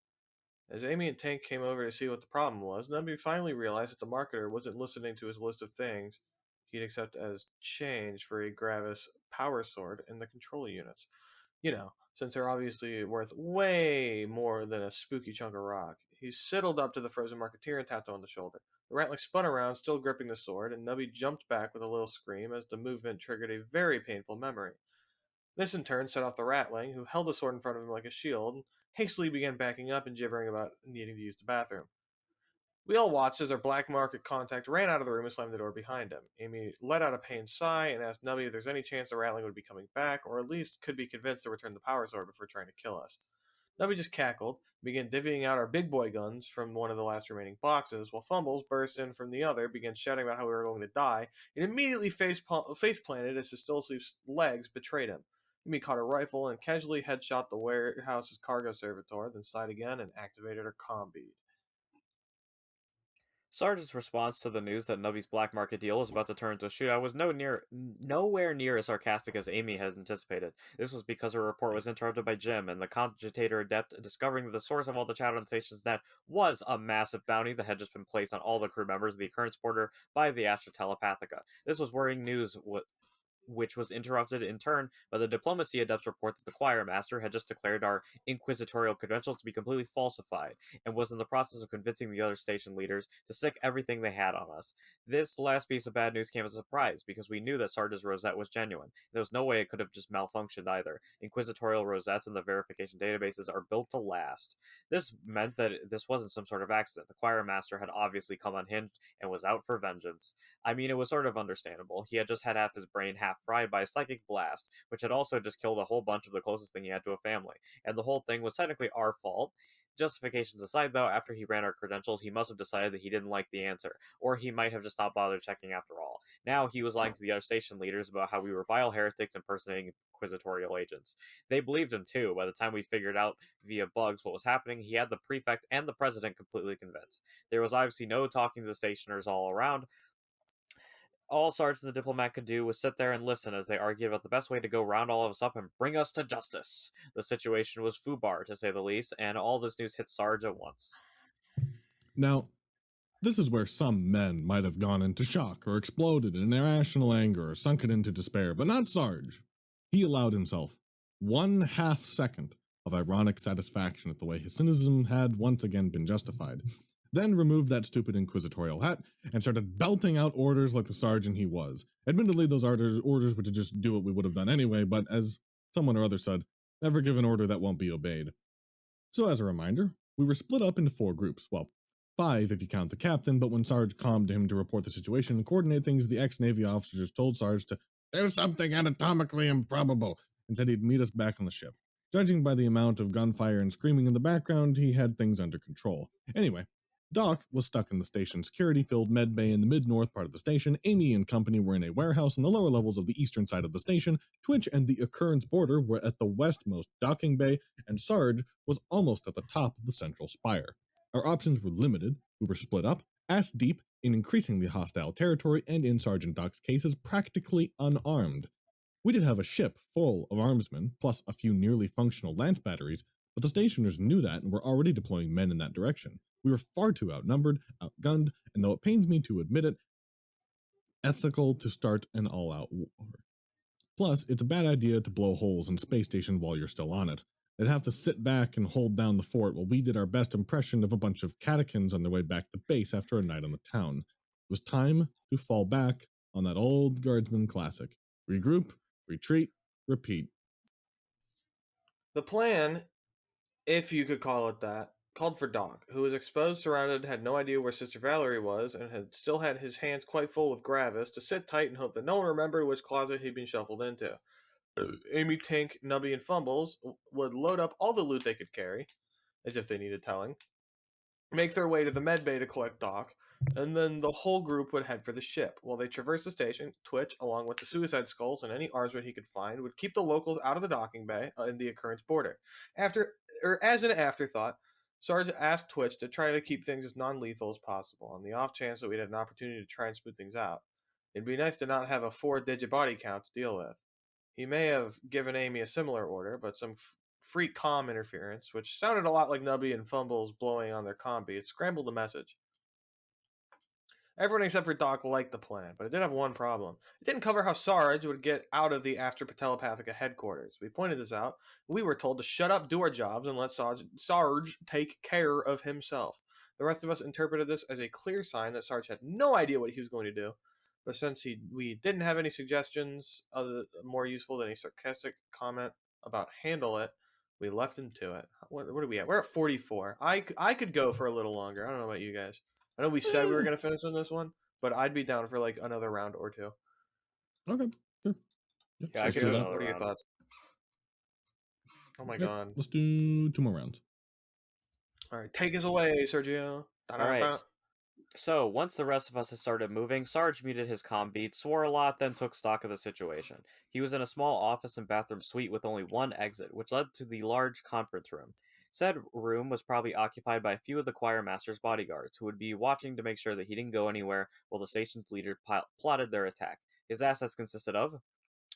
As Amy and Tank came over to see what the problem was, Nubby finally realized that the marketer wasn't listening to his list of things he'd accept as change for a Gravis power sword and the control units. You know, since they're obviously worth way more than a spooky chunk of rock. He sidled up to the frozen Marketeer and tapped him on the shoulder. The Ratling spun around, still gripping the sword, and Nubby jumped back with a little scream as the movement triggered a very painful memory. This in turn set off the Ratling, who held the sword in front of him like a shield, and hastily began backing up and gibbering about needing to use the bathroom. We all watched as our black market contact ran out of the room and slammed the door behind him. Amy let out a pained sigh and asked Nubby if there's any chance the Ratling would be coming back, or at least could be convinced to return the power sword before trying to kill us. Nubby just cackled, began divvying out our big boy guns from one of the last remaining boxes, while Fumbles burst in from the other, began shouting about how we were going to die, and immediately face planted as his still asleep legs betrayed him. Amy caught her rifle and casually headshot the warehouse's cargo servitor, then sighed again and activated her comm bead. Sarge's response to the news that Nubby's black market deal was about to turn into a shootout was nowhere near as sarcastic as Amy had anticipated. This was because her report was interrupted by Jim, and the cogitator adept discovering that the source of all the chatter on the station's net was a massive bounty that had just been placed on all the crew members of the Occurrence Porter by the Astra Telepathica. This was worrying news, which was interrupted in turn by the diplomacy adept's report that the choir master had just declared our inquisitorial credentials to be completely falsified, and was in the process of convincing the other station leaders to stick everything they had on us. This last piece of bad news came as a surprise, because we knew that Sarge's rosette was genuine. There was no way it could have just malfunctioned either. Inquisitorial rosettes in the verification databases are built to last. This meant that this wasn't some sort of accident. The choir master had obviously come unhinged and was out for vengeance. I mean, it was sort of understandable. He had just had half his brain half fried by a psychic blast, which had also just killed a whole bunch of the closest thing he had to a family, and the whole thing was technically our fault. Justifications aside, though, after he ran our credentials, he must have decided that he didn't like the answer, or he might have just not bothered checking after all. Now he was lying to the other station leaders about how we were vile heretics impersonating inquisitorial agents. They believed him too. By the time we figured out via bugs what was happening, he had the prefect and the president completely convinced. There was obviously no talking to the stationers all around. All Sarge and the diplomat could do was sit there and listen as they argued about the best way to go round all of us up and bring us to justice. The situation was foobar, to say the least, and all this news hit Sarge at once. Now, this is where some men might have gone into shock or exploded in irrational anger or sunken into despair, but not Sarge. He allowed himself 1/2 second of ironic satisfaction at the way his cynicism had once again been justified, then removed that stupid inquisitorial hat and started belting out orders like the sergeant he was. Admittedly, those orders were to just do what we would have done anyway, but as someone or other said, never give an order that won't be obeyed. So as a reminder, we were split up into 4 groups, well, 5 if you count the captain, but when Sarge calmed him to report the situation and coordinate things, the ex-Navy officers told Sarge to do something anatomically improbable and said he'd meet us back on the ship. Judging by the amount of gunfire and screaming in the background, he had things under control. Anyway, Doc was stuck in the station's security-filled med bay in the mid-north part of the station. Amy and company were in a warehouse in the lower levels of the eastern side of the station. Twitch and the Occurrence Border were at the westmost docking bay, and Sarge was almost at the top of the central spire. Our options were limited. We were split up, ass-deep in increasingly hostile territory, and in Sergeant Doc's cases, practically unarmed. We did have a ship full of armsmen, plus a few nearly functional lance batteries, but the stationers knew that and were already deploying men in that direction. We were far too outnumbered, outgunned, and though it pains me to admit it, ethical to start an all-out war. Plus, it's a bad idea to blow holes in space station while you're still on it. They'd have to sit back and hold down the fort while we did our best impression of a bunch of catechins on their way back to base after a night on the town. It was time to fall back on that old Guardsman classic. Regroup, retreat, repeat. The plan, if you could call it that, called for Doc, who was exposed, surrounded, had no idea where Sister Valerie was, and had still had his hands quite full with Gravis, to sit tight and hope that no one remembered which closet he'd been shuffled into. Amy, Tink, Nubby, and Fumbles would load up all the loot they could carry, as if they needed telling, make their way to the med bay to collect Doc, and then the whole group would head for the ship. While they traversed the station, Twitch, along with the Suicide Skulls and any armsmen he could find, would keep the locals out of the docking bay in the Occurrence Border. As an afterthought, Sarge asked Twitch to try to keep things as non-lethal as possible, on the off chance that we'd have an opportunity to try and smooth things out. It'd be nice to not have a 4-digit body count to deal with. He may have given Amy a similar order, but some freak comm interference, which sounded a lot like Nubby and Fumbles blowing on their comm bead, scrambled the message. Everyone except for Doc liked the plan, but it did have one problem. It didn't cover how Sarge would get out of the Astra Telepathica headquarters. We pointed this out. We were told to shut up, do our jobs, and let Sarge take care of himself. The rest of us interpreted this as a clear sign that Sarge had no idea what he was going to do. But since we didn't have any suggestions more useful than a sarcastic comment about handle it, we left him to it. What are we at? We're at 44. I could go for a little longer. I don't know about you guys. I know we said we were going to finish on this one, but I'd be down for like another round or 2. Okay, sure. Yep, Yeah, I let's could do do that. another What are your round. thoughts? Oh my Yep, god. let's do 2 more rounds. All right, take us away, Sergio. All right. So, once the rest of us had started moving, Sarge muted his comm beat, swore a lot, then took stock of the situation. He was in a small office and bathroom suite with only one exit, which led to the large conference room. Said room was probably occupied by a few of the choir master's bodyguards, who would be watching to make sure that he didn't go anywhere while the station's leader plotted their attack. His assets consisted of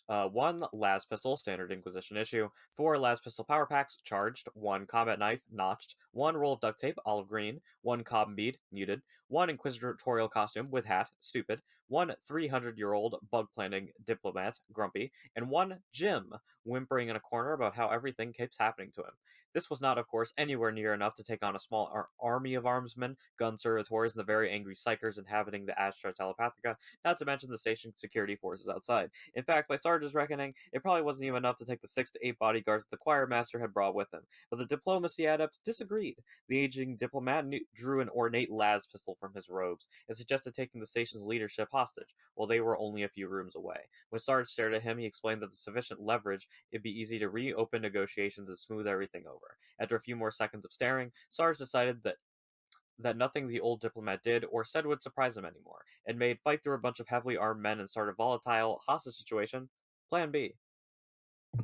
one las pistol, standard Inquisition issue, 4 las pistol power packs, charged, 1 combat knife, notched, 1 roll of duct tape, olive green, 1 cotton bead, muted, 1 inquisitorial costume with hat, stupid, 1 300-year-old bug planting diplomat, grumpy, and 1 Jim, whimpering in a corner about how everything keeps happening to him. This was not, of course, anywhere near enough to take on a small army of armsmen, gun servitors, and the very angry psychers inhabiting the Astra Telepathica, not to mention the station security forces outside. In fact, by Sarge's reckoning, it probably wasn't even enough to take the 6 to 8 bodyguards that the choir master had brought with him. But the diplomacy adepts disagreed. The aging diplomat drew an ornate las pistol from his robes and suggested taking the station's leadership hostage, while they were only a few rooms away. When Sarge stared at him, he explained that with sufficient leverage, it'd be easy to reopen negotiations and smooth everything over. After a few more seconds of staring, Sarge decided that nothing the old diplomat did or said would surprise him anymore, and made fight through a bunch of heavily armed men and start a volatile hostage situation. Plan B.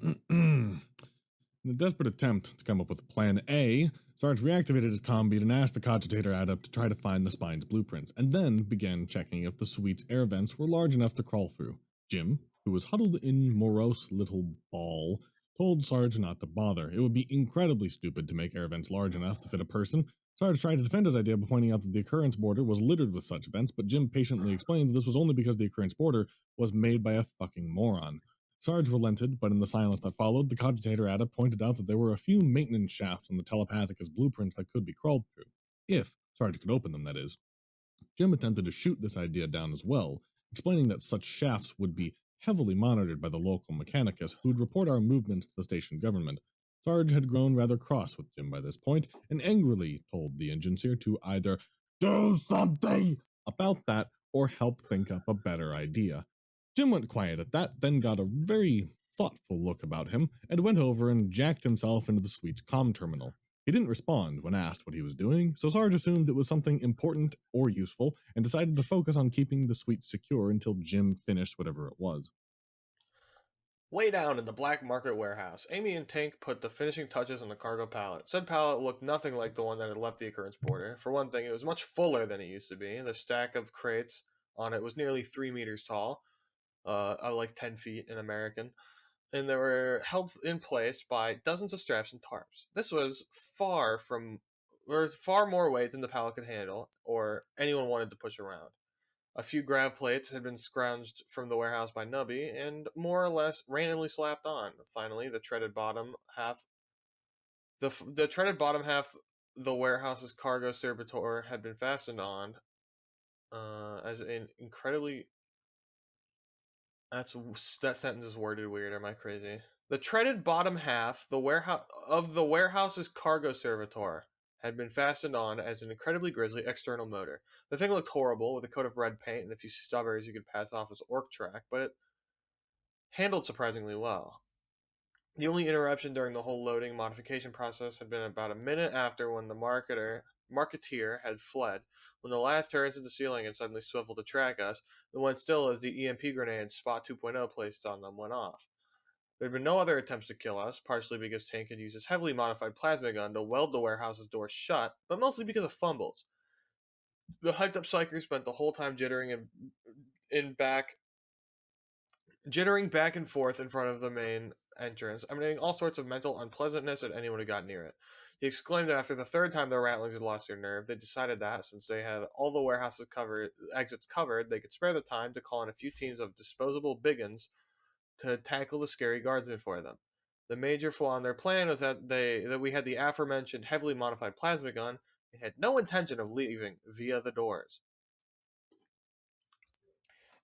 In a desperate attempt to come up with Plan A, Sarge reactivated his comm bead and asked the cogitator adept to try to find the spine's blueprints, and then began checking if the suite's air vents were large enough to crawl through. Jim, who was huddled in morose little ball, told Sarge not to bother. It would be incredibly stupid to make air vents large enough to fit a person. Sarge tried to defend his idea by pointing out that the occurrence border was littered with such vents, but Jim patiently explained that this was only because the occurrence border was made by a fucking moron. Sarge relented, but in the silence that followed, the cogitator adept pointed out that there were a few maintenance shafts on the Telepathica's blueprints that could be crawled through. If Sarge could open them, that is. Jim attempted to shoot this idea down as well, explaining that such shafts would be heavily monitored by the local mechanicus, who'd report our movements to the station government. Sarge had grown rather cross with Jim by this point, and angrily told the engineer to either do something about that or help think up a better idea. Jim went quiet at that, then got a very thoughtful look about him, and went over and jacked himself into the suite's comm terminal. He didn't respond when asked what he was doing, so Sarge assumed it was something important or useful, and decided to focus on keeping the suite secure until Jim finished whatever it was. Way down in the black market warehouse, Amy and Tink put the finishing touches on the cargo pallet. Said pallet looked nothing like the one that had left the occurrence border. For one thing, it was much fuller than it used to be. The stack of crates on it was nearly 3 meters tall, like 10 feet in American, and they were held in place by dozens of straps and tarps. This was far more weight than the pallet could handle, or anyone wanted to push around. A few grab plates had been scrounged from the warehouse by Nubby, and more or less randomly slapped on. Finally, the treaded bottom half the warehouse's cargo servitor had been fastened on, as an incredibly... that sentence is worded weird. Am I crazy? The treaded bottom half the warehouse's cargo servitor had been fastened on as an incredibly grisly external motor. The thing looked horrible, with a coat of red paint and a few stubbers you could pass off as orc track, but it handled surprisingly well. The only interruption during the whole loading modification process had been about a minute after, when the marketeer had fled, when the last turret in the ceiling had suddenly swiveled to track us, and went still as the EMP grenade Spot 2.0 placed on them went off. There had been no other attempts to kill us, partially because Tank had used his heavily modified plasma gun to weld the warehouse's door shut, but mostly because of fumbles. The hyped up psyker spent the whole time jittering back and forth in front of the main entrance, emanating all sorts of mental unpleasantness at anyone who got near it. He exclaimed that after the third time the rattlings had lost their nerve, they decided that, since they had all the warehouses exits covered, they could spare the time to call in a few teams of disposable biggins to tackle the scary guardsmen for them. The major flaw in their plan was that we had the aforementioned heavily modified plasma gun and had no intention of leaving via the doors.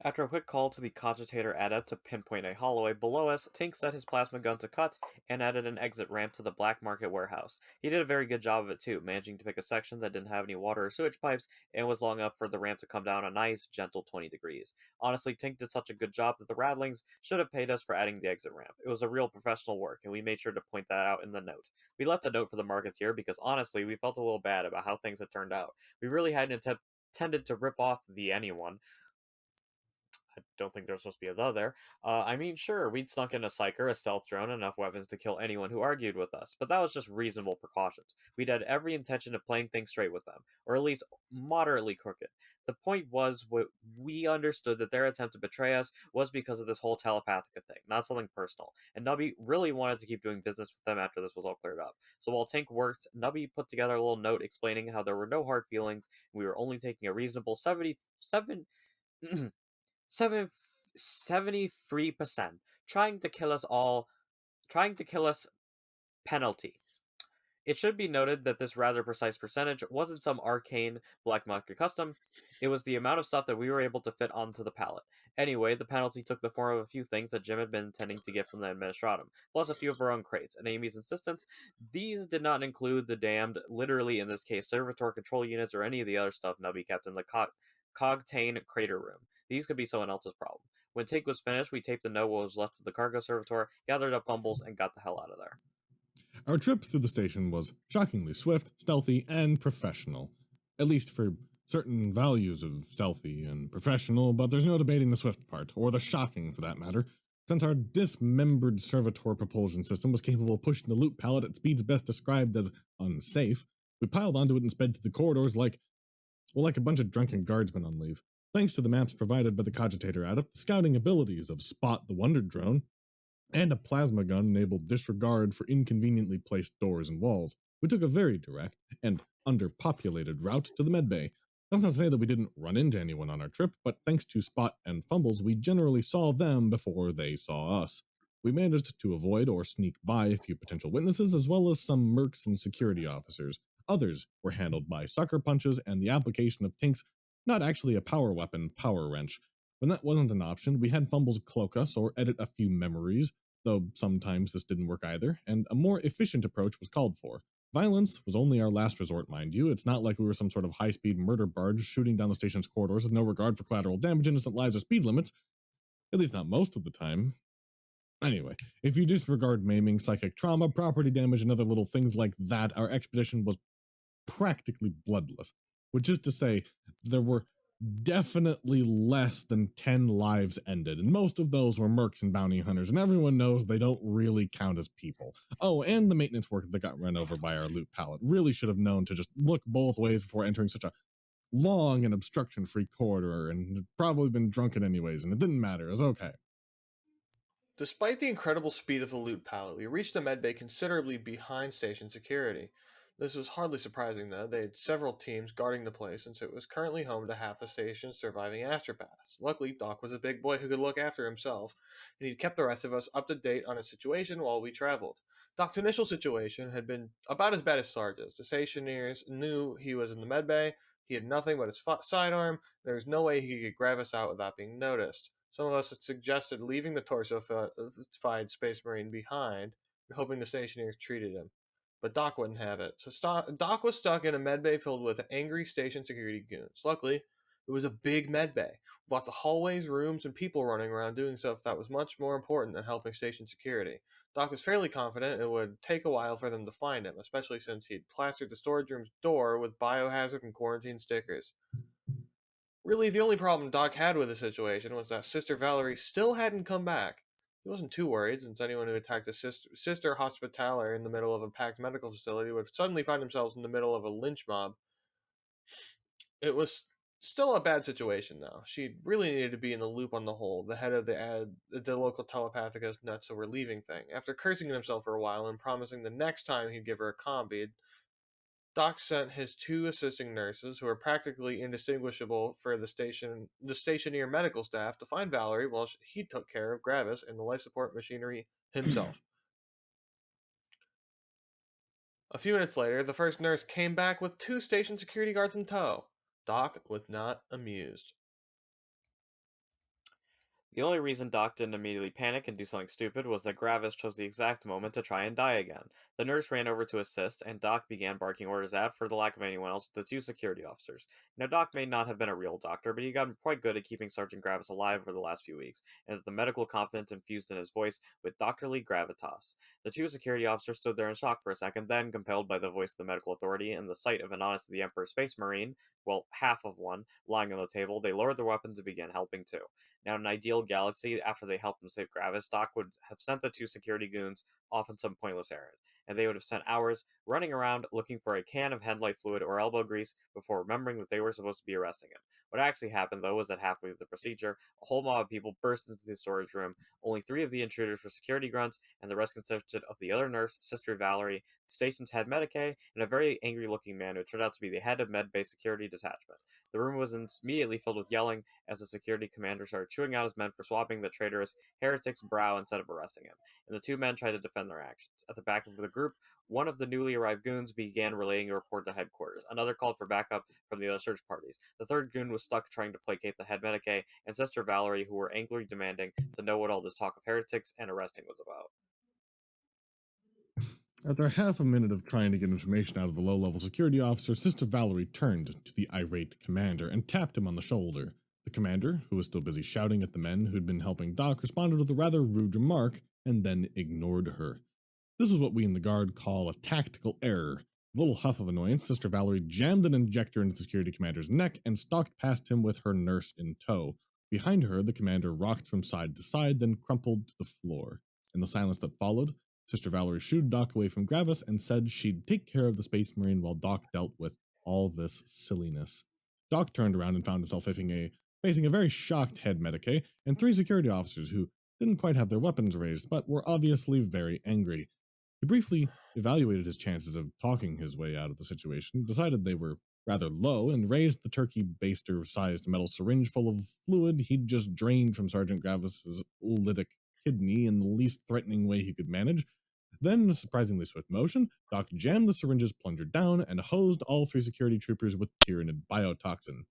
After a quick call to the cogitator adept to pinpoint a hallway below us, Tink set his plasma gun to cut and added an exit ramp to the black market warehouse. He did a very good job of it too, managing to pick a section that didn't have any water or sewage pipes and was long enough for the ramp to come down a nice, gentle 20 degrees. Honestly, Tink did such a good job that the rattlings should have paid us for adding the exit ramp. It was a real professional work, and we made sure to point that out in the note. We left a note for the marketeer because honestly, we felt a little bad about how things had turned out. We really hadn't intended to rip off the anyone. I don't think there's supposed to be a "the" there. I mean, sure, we'd snuck in a psyker, a stealth drone, and enough weapons to kill anyone who argued with us, but that was just reasonable precautions. We'd had every intention of playing things straight with them, or at least moderately crooked. The point was, we understood that their attempt to betray us was because of this whole telepathica thing, not something personal, and Nubby really wanted to keep doing business with them after this was all cleared up. So while Tink worked, Nubby put together a little note explaining how there were no hard feelings, and we were only taking a reasonable 73% trying to kill us all, trying to kill us penalty. It should be noted that this rather precise percentage wasn't some arcane black market custom, it was the amount of stuff that we were able to fit onto the pallet. Anyway, the penalty took the form of a few things that Jim had been intending to get from the Administratum, plus a few of our own crates, and Amy's insistence. These did not include the damned, literally in this case, servitor control units or any of the other stuff Nubby kept in the Cogtane crater room. These could be someone else's problem. When Tink was finished, we taped the note what was left of the cargo servitor, gathered up fumbles, and got the hell out of there. Our trip through the station was shockingly swift, stealthy, and professional. At least for certain values of stealthy and professional, but there's no debating the swift part, or the shocking for that matter. Since our dismembered servitor propulsion system was capable of pushing the loot pallet at speeds best described as unsafe, we piled onto it and sped through the corridors like a bunch of drunken guardsmen on leave. Thanks to the maps provided by the Cogitator Adept, the scouting abilities of Spot the Wonder Drone, and a plasma gun enabled disregard for inconveniently placed doors and walls, we took a very direct and underpopulated route to the medbay. That's not to say that we didn't run into anyone on our trip, but thanks to Spot and Fumbles, we generally saw them before they saw us. We managed to avoid or sneak by a few potential witnesses, as well as some mercs and security officers. Others were handled by sucker punches and the application of Tink's not actually a power weapon, power wrench. When that wasn't an option, we had Fumbles cloak us or edit a few memories, though sometimes this didn't work either, and a more efficient approach was called for. Violence was only our last resort, mind you. It's not like we were some sort of high-speed murder barge shooting down the station's corridors with no regard for collateral damage, innocent lives, or speed limits. At least not most of the time. Anyway, if you disregard maiming, psychic trauma, property damage, and other little things like that, our expedition was practically bloodless. Which is to say, there were definitely less than 10 lives ended, and most of those were mercs and bounty hunters, and everyone knows they don't really count as people. Oh, and the maintenance worker that got run over by our loot pallet really should have known to just look both ways before entering such a long and obstruction-free corridor, and had probably been drunken anyways, and it didn't matter, it was okay. Despite the incredible speed of the loot pallet, we reached the medbay considerably behind station security. This was hardly surprising, though. They had several teams guarding the place, since it was currently home to half the station's surviving astropaths. Luckily, Doc was a big boy who could look after himself, and he'd kept the rest of us up to date on his situation while we traveled. Doc's initial situation had been about as bad as Sarge's. The stationers knew he was in the medbay, he had nothing but his sidearm, there was no way he could grab us out without being noticed. Some of us had suggested leaving the torso-fied Space Marine behind, hoping the stationers treated him. But Doc wouldn't have it. So Doc was stuck in a medbay filled with angry station security goons. Luckily, it was a big medbay, with lots of hallways, rooms, and people running around doing stuff that was much more important than helping station security. Doc was fairly confident it would take a while for them to find him, especially since he'd plastered the storage room's door with biohazard and quarantine stickers. Really, the only problem Doc had with the situation was that Sister Valerie still hadn't come back. He wasn't too worried, since anyone who attacked a sister hospitaler in the middle of a packed medical facility would suddenly find themselves in the middle of a lynch mob. It was still a bad situation, though. She really needed to be in the loop on the whole, the head of the local telepathicus nuts so we're leaving thing. After cursing at himself for a while and promising the next time he'd give her a combi, Doc sent his two assisting nurses, who were practically indistinguishable for the stationeer medical staff, to find Valerie while he took care of Gravis and the life support machinery himself. A few minutes later, the first nurse came back with 2 station security guards in tow. Doc was not amused. The only reason Doc didn't immediately panic and do something stupid was that Gravis chose the exact moment to try and die again. The nurse ran over to assist, and Doc began barking orders at, for the lack of anyone else, the two security officers. Now, Doc may not have been a real doctor, but he got quite good at keeping Sergeant Gravis alive over the last few weeks, and the medical confidence infused in his voice with doctorly gravitas. The two security officers stood there in shock for a second, then, compelled by the voice of the medical authority and the sight of an honest the Emperor Space Marine, well, half of one, lying on the table, they lowered their weapons and began helping too. Now, in an ideal galaxy, after they helped him save Gravis, Doc would have sent the two security goons off on some pointless errand, and they would have spent hours running around looking for a can of headlight fluid or elbow grease before remembering that they were supposed to be arresting him. What actually happened, though, was that halfway through the procedure, a whole mob of people burst into the storage room. Only 3 of the intruders were security grunts, and the rest consisted of the other nurse, Sister Valerie, the station's head medicae, and a very angry-looking man who turned out to be the head of Med-Bay Security Detachment. The room was immediately filled with yelling as the security commander started chewing out his men for swapping the traitorous heretic's brow instead of arresting him, and the 2 men tried to defend their actions. At the back of the group, one of the newly arrived goons began relaying a report to headquarters. Another called for backup from the other search parties. The third goon was stuck trying to placate the head medicae and Sister Valerie, who were angrily demanding to know what all this talk of heretics and arresting was about. After half a minute of trying to get information out of the low-level security officer, Sister Valerie turned to the irate commander and tapped him on the shoulder. The commander, who was still busy shouting at the men who'd been helping Doc, responded with a rather rude remark and then ignored her. This is what we in the Guard call a tactical error. With a little huff of annoyance, Sister Valerie jammed an injector into the security commander's neck and stalked past him with her nurse in tow. Behind her, the commander rocked from side to side, then crumpled to the floor. In the silence that followed, Sister Valerie shooed Doc away from Gravis and said she'd take care of the Space Marine while Doc dealt with all this silliness. Doc turned around and found himself facing a very shocked head medicae and 3 security officers who didn't quite have their weapons raised, but were obviously very angry. He briefly evaluated his chances of talking his way out of the situation, decided they were rather low, and raised the turkey baster-sized metal syringe full of fluid he'd just drained from Sergeant Gravis's lytic kidney in the least threatening way he could manage. Then, in a surprisingly swift motion, Doc jammed the syringe's plunger down and hosed all 3 security troopers with Tyranid biotoxin.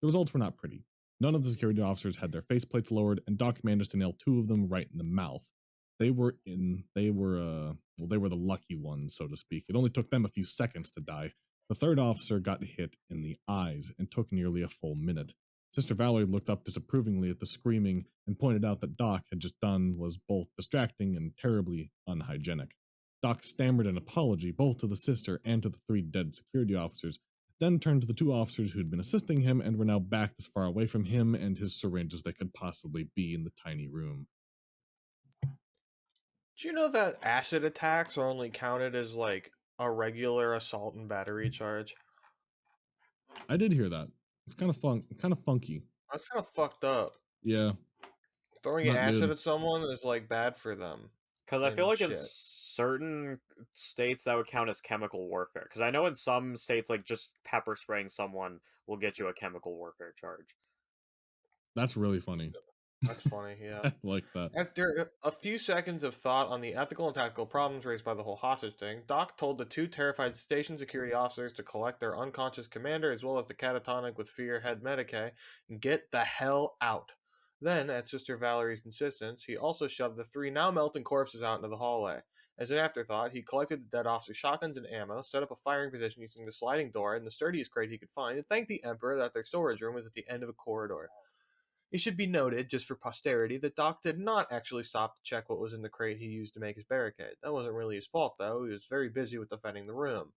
The results were not pretty. None of the security officers had their faceplates lowered, and Doc managed to nail 2 of them right in the mouth. They were the lucky ones, so to speak. It only took them a few seconds to die. The 3rd officer got hit in the eyes and took nearly a full minute. Sister Valerie looked up disapprovingly at the screaming and pointed out that Doc had just done was both distracting and terribly unhygienic. Doc stammered an apology both to the sister and to the 3 dead security officers, then turned to the 2 officers who'd been assisting him and were now backed as far away from him and his syringe as they could possibly be in the tiny room. Do you know that acid attacks are only counted as like a regular assault and battery charge? I did hear that. It's kind of funky. That's kind of fucked up. Yeah. Throwing Not acid good. at someone is like bad for them. Because I feel like in shit. certain states that would count as chemical warfare. Because I know in some states, like just pepper spraying someone will get you a chemical warfare charge. That's really funny. That's funny, yeah. I like that. After a few seconds of thought on the ethical and tactical problems raised by the whole hostage thing, Doc told the 2 terrified station security officers to collect their unconscious commander as well as the catatonic with fear head medicae and get the hell out. Then, at Sister Valerie's insistence, he also shoved the 3 now melting corpses out into the hallway. As an afterthought, he collected the dead officers' shotguns and ammo, set up a firing position using the sliding door and the sturdiest crate he could find, and thanked the Emperor that their storage room was at the end of a corridor. It should be noted, just for posterity, that Doc did not actually stop to check what was in the crate he used to make his barricade. That wasn't really his fault, though. He was very busy with defending the room.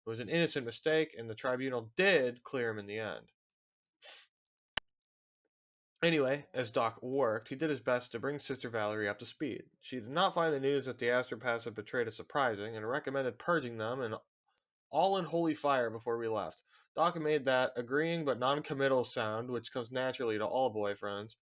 It was an innocent mistake, and the tribunal did clear him in the end. Anyway, as Doc worked, he did his best to bring Sister Valerie up to speed. She did not find the news that the astropaths had betrayed us surprising, and recommended purging them and all in holy fire before we left. Doc made that agreeing but non-committal sound, which comes naturally to all boyfriends,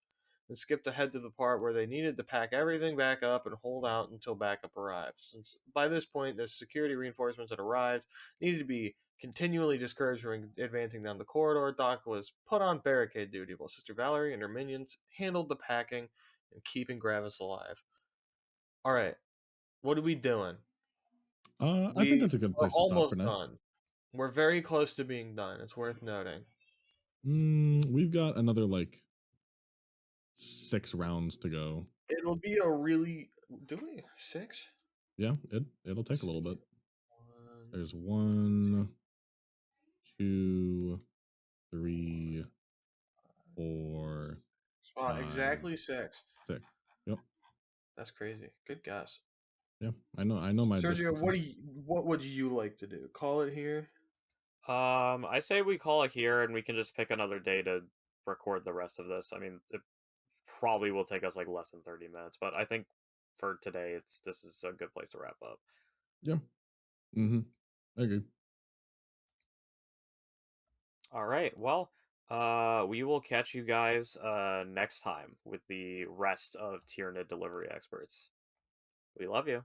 and skipped ahead to the part where they needed to pack everything back up and hold out until backup arrived. Since by this point the security reinforcements had arrived, needed to be continually discouraged from advancing down the corridor, Doc was put on barricade duty while Sister Valerie and her minions handled the packing and keeping Gravis alive. Alright, what are we doing? I think that's a good place to stop for almost now. done. We're very close to being done. It's worth noting. We've got another 6 rounds to go. It'll be a really... Do we? 6? Yeah, it'll take a little bit. 1, There's 1, 2, 3, 4, exactly 6. 6. Yep. That's crazy. Good guess. Yeah, I know my Sergio, distances. what would you like to do? Call it here? I say we call it here, and we can just pick another day to record the rest of this. I mean, it probably will take us like less than 30 minutes, but I think for today, this is a good place to wrap up. Yeah. Mm-hmm. I agree. All right. Well, we will catch you guys next time with the rest of Tyranid delivery experts. We love you.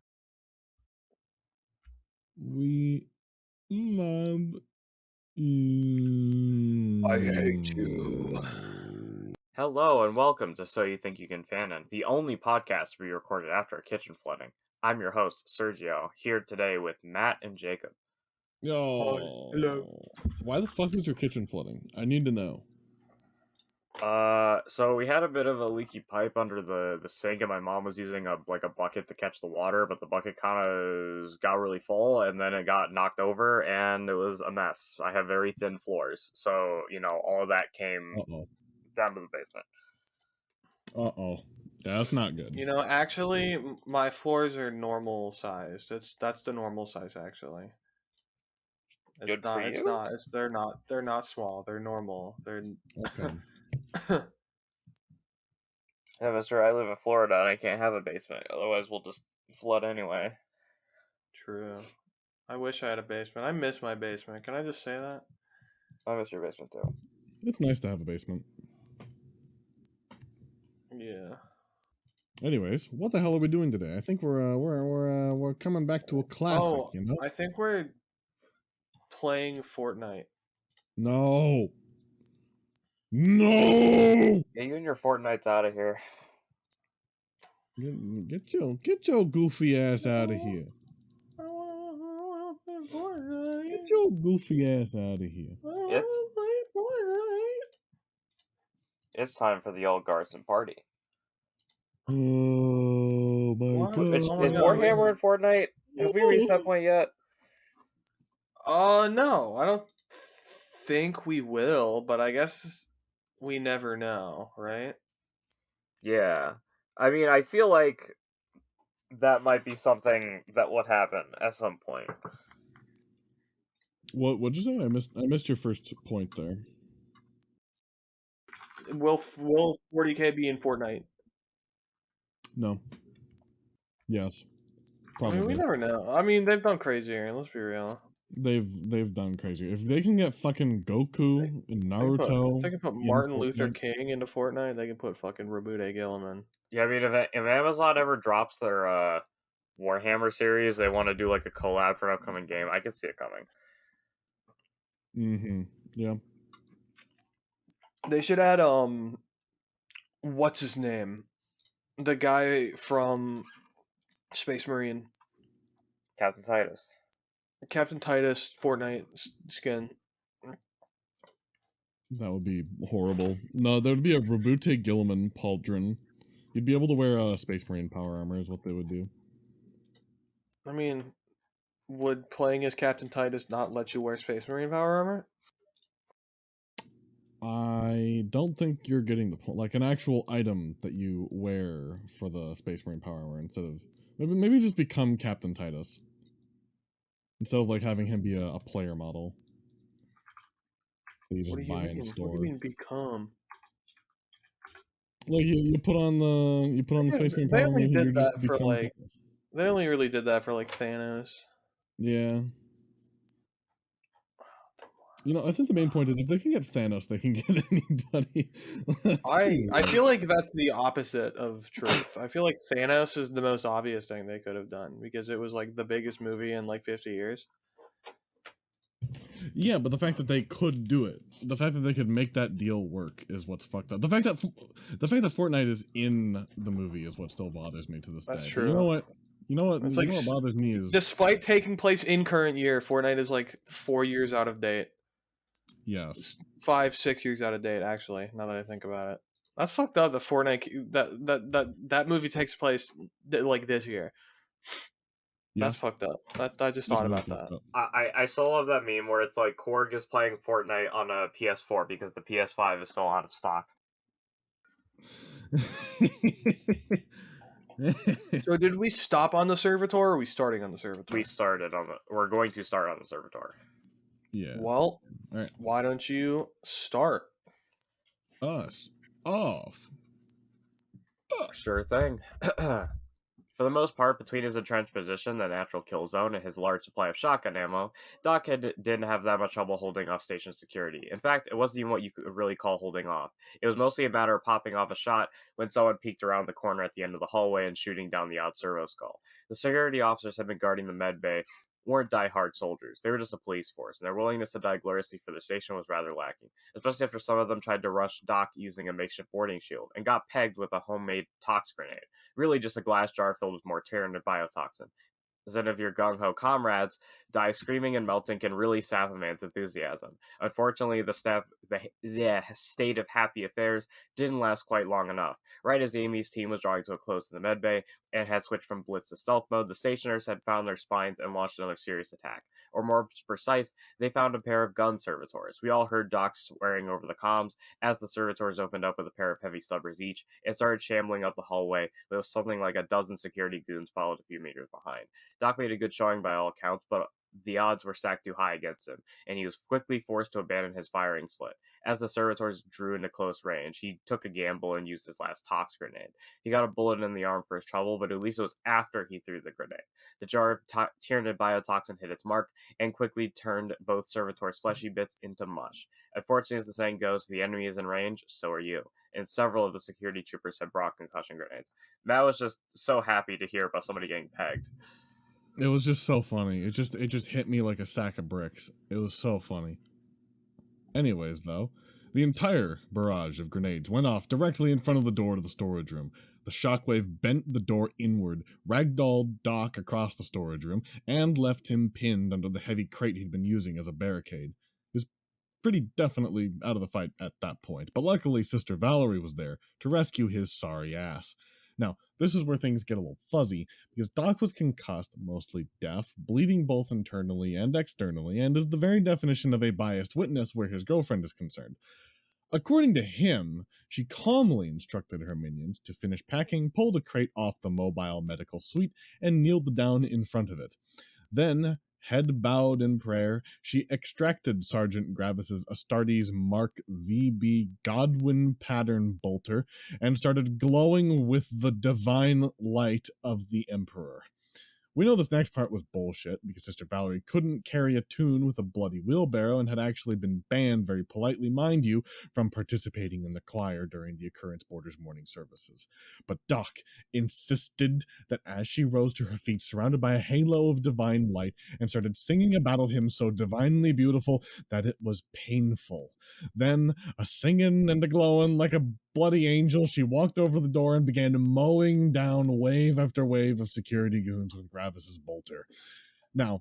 We love I hate you. Hello and welcome to So You Think You Can Fanon, the only podcast we recorded after a kitchen flooding. I'm your host, Sergio, here today with Matt and Jacob. Yo. Hello. Why the fuck is your kitchen flooding? I need to know. So we had a bit of a leaky pipe under the sink, and my mom was using a bucket to catch the water, but the bucket kind of got really full, and then it got knocked over, and it was a mess. I have very thin floors, so all of that came down to the basement. Yeah, that's not good. Actually, my floors are normal size. That's the normal size, actually. Good for you? It's not. They're not small. They're normal. They're okay. Yeah, mister, I live in Florida and I can't have a basement. Otherwise, we'll just flood anyway. True. I wish I had a basement. I miss my basement. Can I just say that? I miss your basement too. It's nice to have a basement. Yeah. Anyways, what the hell are we doing today? I think we're coming back to a classic, I think we're playing Fortnite. No. No. Yeah, you and your Fortnites out of here. Get your goofy ass out of here. Get your goofy ass out of here. It's time for the old Guardsman party. Oh my god. Is Warhammer in Fortnite? Have we reached that point yet? No, I don't think we will, but I guess we never know, right? Yeah. I mean, I feel like that might be something that would happen at some point. What'd you say? I missed your first point there. Will 40K be in Fortnite? No. Yes. Probably. I mean, we never know. I mean, they've done crazier, let's be real. They've done crazy. If they can get fucking Goku and Naruto, if they can put Martin Luther King into Fortnite, they can put fucking Rabute Gilliman. Yeah, I mean, if Amazon ever drops their Warhammer series, they want to do like a collab for an upcoming game, I could see it coming. Mm-hmm. Yeah. They should add what's his name? The guy from Space Marine. Captain Titus. Captain Titus Fortnite skin. That would be horrible. No, there would be a Rabute Gilliman pauldron. You'd be able to wear a Space Marine power armor is what they would do. I mean, would playing as Captain Titus not let you wear Space Marine power armor? I don't think you're getting the point. Like an actual item that you wear for the Space Marine power armor instead of maybe just become Captain Titus instead of like having him be a player model. That you just buy in store. What do you mean become? Like you put on the Space Marine power armor and you just become Titus. They only really did that for like Fanos. Yeah. I think the main point is if they can get Fanos, they can get anybody. I feel like that's the opposite of truth. I feel like Thanos is the most obvious thing they could have done because it was like the biggest movie in like 50 years. Yeah, but the fact that they could do it, the fact that they could make that deal work is what's fucked up. The fact that Fortnite is in the movie is what still bothers me to this day. That's true. You know what? It's like, what bothers me is despite taking place in current year, Fortnite is like 4 years out of date. Yes. 5-6 years out of date, actually, now that I think about it. That's fucked up. The Fortnite that movie takes place like this year. Yeah, That's fucked up. I just it's thought really about that. fucked up. I still love that meme where it's like Korg is playing Fortnite on a PS4 because the PS5 is still out of stock. So did we stop on the servitor, or are we starting on the servitor? We're going to start on the servitor. Yeah. Well, All right. why don't you start? Us off. Sure thing. For the most part, between his entrenched position, the natural kill zone, and his large supply of shotgun ammo, Doc didn't have that much trouble holding off station security. In fact, it wasn't even what you could really call holding off. It was mostly a matter of popping off a shot when someone peeked around the corner at the end of the hallway and shooting down the odd servo skull. The security officers had been guarding the med bay weren't die-hard soldiers. They were just a police force, and their willingness to die gloriously for their station was rather lacking, especially after some of them tried to rush Doc using a makeshift boarding shield, and got pegged with a homemade tox grenade. Really just a glass jar filled with more Tyranid biotoxin. Some of your gung-ho comrades die screaming and melting can really sap a man's enthusiasm. Unfortunately, the state of happy affairs didn't last quite long enough. Right as Amy's team was drawing to a close in the medbay and had switched from blitz to stealth mode, the stationers had found their spines and launched another serious attack. Or more precise, they found a pair of gun servitors. We all heard Doc swearing over the comms as the servitors opened up with a pair of heavy stubbers each and started shambling up the hallway with something like a dozen security goons followed a few meters behind. Doc made a good showing by all accounts, but the odds were stacked too high against him, and he was quickly forced to abandon his firing slit. As the servitors drew into close range, he took a gamble and used his last tox grenade. He got a bullet in the arm for his trouble, but at least it was after he threw the grenade. The jar of Tyranid biotoxin hit its mark and quickly turned both servitors' fleshy bits into mush. Unfortunately, as the saying goes, if the enemy is in range, so are you. And several of the security troopers had brought concussion grenades. Matt was just so happy to hear about somebody getting pegged. It was just so funny. It just hit me like a sack of bricks. It was so funny. Anyways, though, the entire barrage of grenades went off directly in front of the door to the storage room. The shockwave bent the door inward, ragdolled Doc across the storage room, and left him pinned under the heavy crate he'd been using as a barricade. He was pretty definitely out of the fight at that point, but luckily Sister Valerie was there to rescue his sorry ass. Now, this is where things get a little fuzzy, because Doc was concussed, mostly deaf, bleeding both internally and externally, and is the very definition of a biased witness where his girlfriend is concerned. According to him, she calmly instructed her minions to finish packing, pulled a crate off the mobile medical suite, and kneeled down in front of it. Then, head bowed in prayer, she extracted Sergeant Gravis's Astartes Mark VB Godwin pattern bolter and started glowing with the divine light of the Emperor. We know this next part was bullshit because Sister Valerie couldn't carry a tune with a bloody wheelbarrow and had actually been banned, very politely, mind you, from participating in the choir during the Occurrence Borders morning services. But Doc insisted that as she rose to her feet, surrounded by a halo of divine light, and started singing a battle hymn so divinely beautiful that it was painful. Then, a singing and a glowing like a bloody angel, she walked over the door and began mowing down wave after wave of security goons with Gravis's bolter. Now,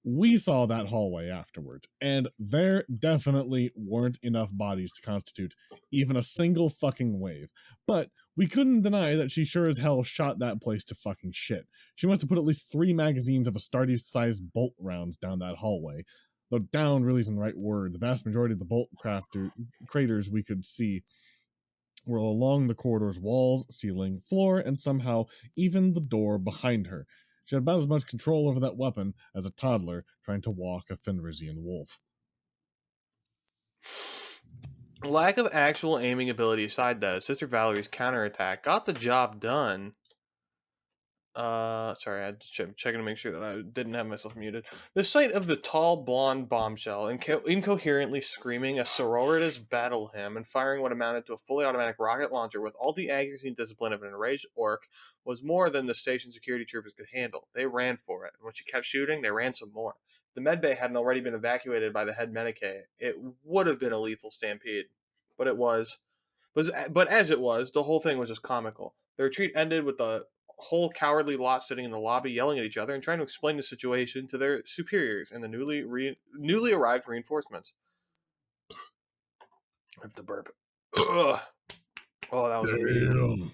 we saw that hallway afterwards, and there definitely weren't enough bodies to constitute even a single fucking wave. But we couldn't deny that she sure as hell shot that place to fucking shit. She must have put at least 3 magazines of Astartes-sized bolt rounds down that hallway. Though down really isn't the right word. The vast majority of the bolt craters we could see were along the corridor's walls, ceiling, floor, and somehow even the door behind her. She had about as much control over that weapon as a toddler trying to walk a Fenrisian wolf. Lack of actual aiming ability aside, though, Sister Valerie's counterattack got the job done. Sorry, I just checking to make sure that I didn't have myself muted. The sight of the tall blonde bombshell incoherently screaming a sororitas battle hymn and firing what amounted to a fully automatic rocket launcher with all the accuracy and discipline of an enraged orc was more than the station security troopers could handle. They ran for it, and when she kept shooting, they ran some more. The medbay hadn't already been evacuated by the head medicae. It would have been a lethal stampede, but it was. But as it was, the whole thing was just comical. The retreat ended with the whole cowardly lot sitting in the lobby yelling at each other and trying to explain the situation to their superiors and the newly arrived reinforcements. I have to burp. Ugh. Oh, that was unbelievable. Damn.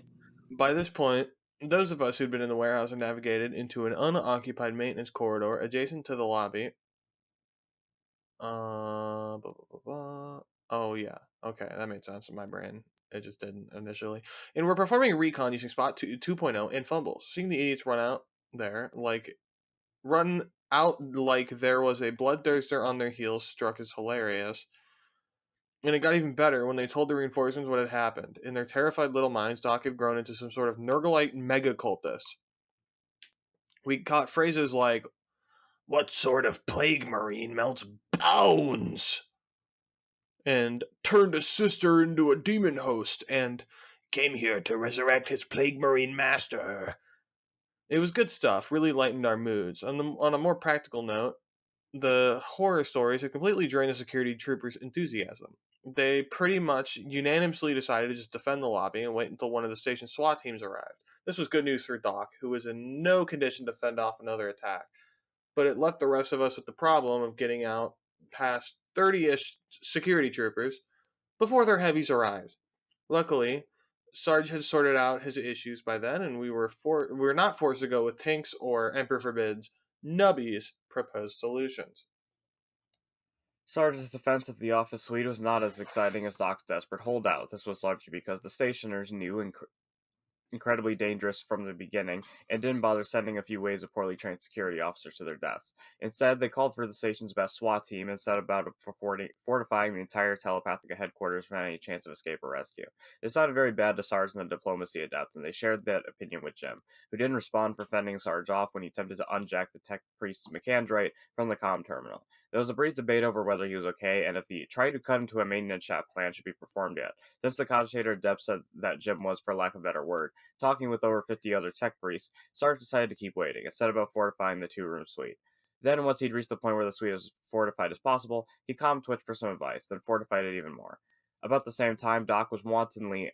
By this point, those of us who'd been in the warehouse had navigated into an unoccupied maintenance corridor adjacent to the lobby. Oh, yeah. Okay, that made sense in my brain. It just didn't initially. And we're performing a recon using Spot 2.0 and fumbles. Seeing the idiots run out like there was a bloodthirster on their heels struck as hilarious. And it got even better when they told the reinforcements what had happened. In their terrified little minds, Doc had grown into some sort of Nurglite mega cultist. We caught phrases like, "What sort of plague marine melts bones?" and "turned a sister into a demon host," and "came here to resurrect his plague marine master." It was good stuff, really lightened our moods. On a more practical note, the horror stories had completely drained the security troopers' enthusiasm. They pretty much unanimously decided to just defend the lobby and wait until one of the station's SWAT teams arrived. This was good news for Doc, who was in no condition to fend off another attack, but it left the rest of us with the problem of getting out past 30-ish security troopers before their heavies arrived. Luckily, Sarge had sorted out his issues by then, and we were not forced to go with Tinks or, Emperor forbids, Nubby's proposed solutions. Sarge's defense of the office suite was not as exciting as Doc's desperate holdout. This was largely because the stationers knew incredibly dangerous from the beginning and didn't bother sending a few waves of poorly trained security officers to their deaths. Instead, they called for the station's best SWAT team and set about fortifying the entire telepathic headquarters for any chance of escape or rescue. This sounded very bad to Sarge and the diplomacy adept, and they shared that opinion with Jim, who didn't respond for fending Sarge off when he attempted to unjack the tech priest's McAndrite from the comm terminal. There was a brief debate over whether he was okay and if the try to cut into a maintenance shop plan should be performed yet. Since the cogitator adept said that Jim was, for lack of a better word, talking with over 50 other tech priests, Sarge decided to keep waiting and set about fortifying the two-room suite. Then, once he'd reached the point where the suite was as fortified as possible, he calmed Twitch for some advice, then fortified it even more. About the same time, Doc was wantonly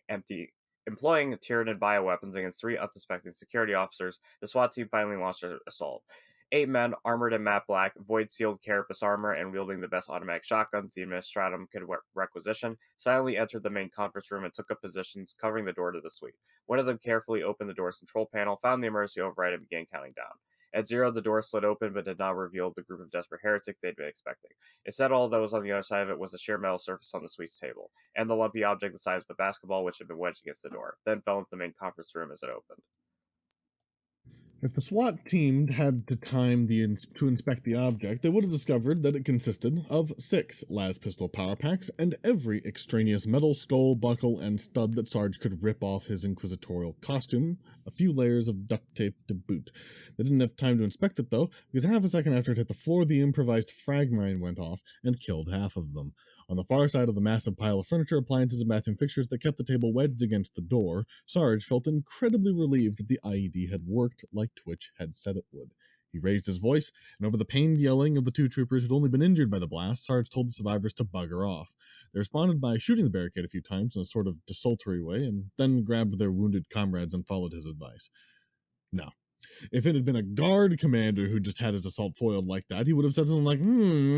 employing Tyranid bioweapons against 3 unsuspecting security officers. The SWAT team finally launched their assault. 8 men, armored in matte black, void-sealed carapace armor, and wielding the best automatic shotguns the Administratum could requisition, silently entered the main conference room and took up positions covering the door to the suite. One of them carefully opened the door's control panel, found the emergency override, and began counting down. At 0, the door slid open, but did not reveal the group of desperate heretics they'd been expecting. Instead, all that was on the other side of it was a sheer metal surface on the suite's table, and the lumpy object the size of a basketball which had been wedged against the door, then fell into the main conference room as it opened. If the SWAT team had time to inspect the object, they would have discovered that it consisted of 6 las pistol power packs and every extraneous metal skull, buckle, and stud that Sarge could rip off his inquisitorial costume, a few layers of duct tape to boot. They didn't have time to inspect it, though, because half a second after it hit the floor, the improvised frag mine went off and killed half of them. On the far side of the massive pile of furniture, appliances, and bathroom fixtures that kept the table wedged against the door, Sarge felt incredibly relieved that the IED had worked like Twitch had said it would. He raised his voice, and over the pained yelling of the 2 troopers who'd only been injured by the blast, Sarge told the survivors to bugger off. They responded by shooting the barricade a few times in a sort of desultory way, and then grabbed their wounded comrades and followed his advice. No. If it had been a guard commander who just had his assault foiled like that, he would have said something like,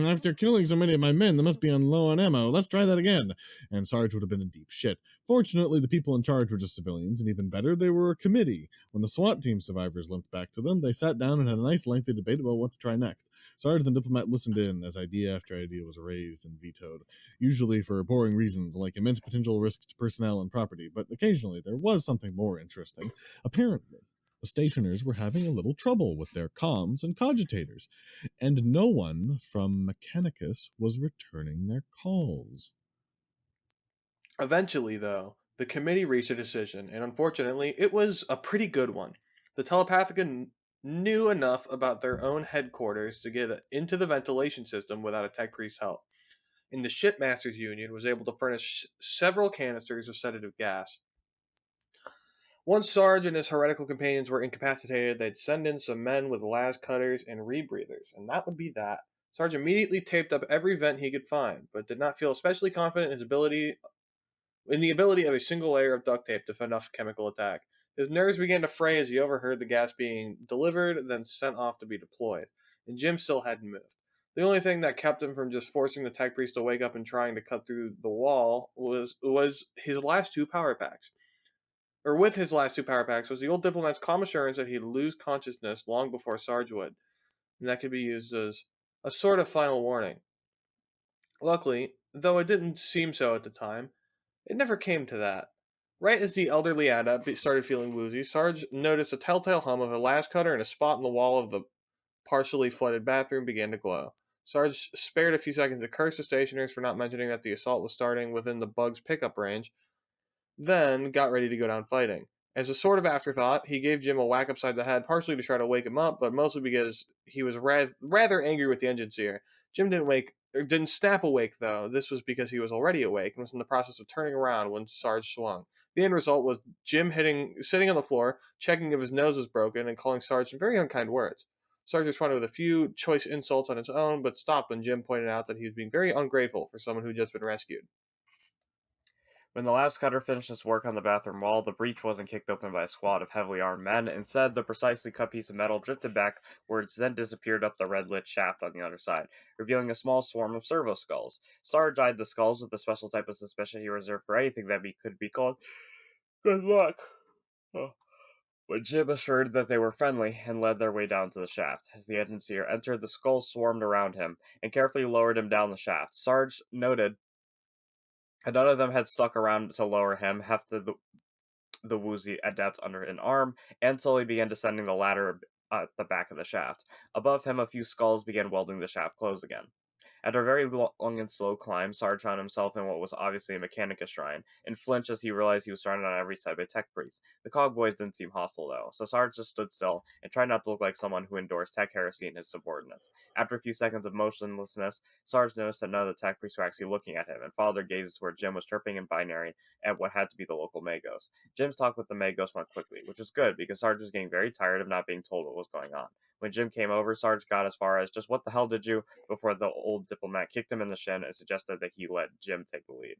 after killing so many of my men, they must be on low on ammo. Let's try that again. And Sarge would have been in deep shit. Fortunately, the people in charge were just civilians, and even better, they were a committee. When the SWAT team survivors limped back to them, they sat down and had a nice lengthy debate about what to try next. Sarge the diplomat listened in as idea after idea was raised and vetoed, usually for boring reasons like immense potential risks to personnel and property, but occasionally there was something more interesting. Apparently, the stationers were having a little trouble with their comms and cogitators, and no one from Mechanicus was returning their calls. Eventually, though, the committee reached a decision, and unfortunately, it was a pretty good one. The Telepathica knew enough about their own headquarters to get into the ventilation system without a tech priest's help, and the Shipmasters Union was able to furnish several canisters of sedative gas. Once Sarge and his heretical companions were incapacitated, they'd send in some men with las cutters and rebreathers, and that would be that. Sarge immediately taped up every vent he could find, but did not feel especially confident in the ability of a single layer of duct tape to fend off a chemical attack. His nerves began to fray as he overheard the gas being delivered, then sent off to be deployed, and Jim still hadn't moved. The only thing that kept him from just forcing the tech priest to wake up and trying to cut through the wall was his last two power packs. Or with his last two power packs was the old diplomat's calm assurance that he'd lose consciousness long before Sarge would, and that could be used as a sort of final warning. Luckily, though it didn't seem so at the time, it never came to that. Right as the elderly adept started feeling woozy, Sarge noticed a telltale hum of a lash cutter and a spot in the wall of the partially flooded bathroom began to glow. Sarge spared a few seconds to curse the stationers for not mentioning that the assault was starting within the bug's pickup range, then got ready to go down fighting. As a sort of afterthought, he gave Jim a whack upside the head, partially to try to wake him up, but mostly because he was rather angry with the engine seer. Jim didn't snap awake though. This was because he was already awake and was in the process of turning around when Sarge swung. The end result was Jim sitting on the floor, checking if his nose was broken, and calling Sarge some very unkind words. Sarge responded with a few choice insults on his own, but stopped when Jim pointed out that he was being very ungrateful for someone who had just been rescued. When the last cutter finished its work on the bathroom wall, the breach wasn't kicked open by a squad of heavily armed men. Instead, the precisely cut piece of metal drifted backwards, then disappeared up the red-lit shaft on the other side, revealing a small swarm of servo skulls. Sarge eyed the skulls with the special type of suspicion he reserved for anything that could be called good luck. Oh. But Jim assured that they were friendly and led their way down to the shaft. As the engine seer entered, the skulls swarmed around him and carefully lowered him down the shaft. Sarge noted and none of them had stuck around to lower him, hefted the woozy adept under an arm, and slowly began descending the ladder at the back of the shaft. Above him, a few skulls began welding the shaft closed again. After a very long and slow climb, Sarge found himself in what was obviously a Mechanicus shrine, and flinched as he realized he was surrounded on every side by tech priests. The cog boys didn't seem hostile, though, so Sarge just stood still and tried not to look like someone who endorsed tech heresy in his subordinates. After a few seconds of motionlessness, Sarge noticed that none of the tech priests were actually looking at him, and followed their gazes where Jim was chirping in binary at what had to be the local Magos. Jim's talk with the Magos went quickly, which was good, because Sarge was getting very tired of not being told what was going on. When Jim came over, Sarge got as far as, "Just what the hell did you?" before the old diplomat kicked him in the shin and suggested that he let Jim take the lead.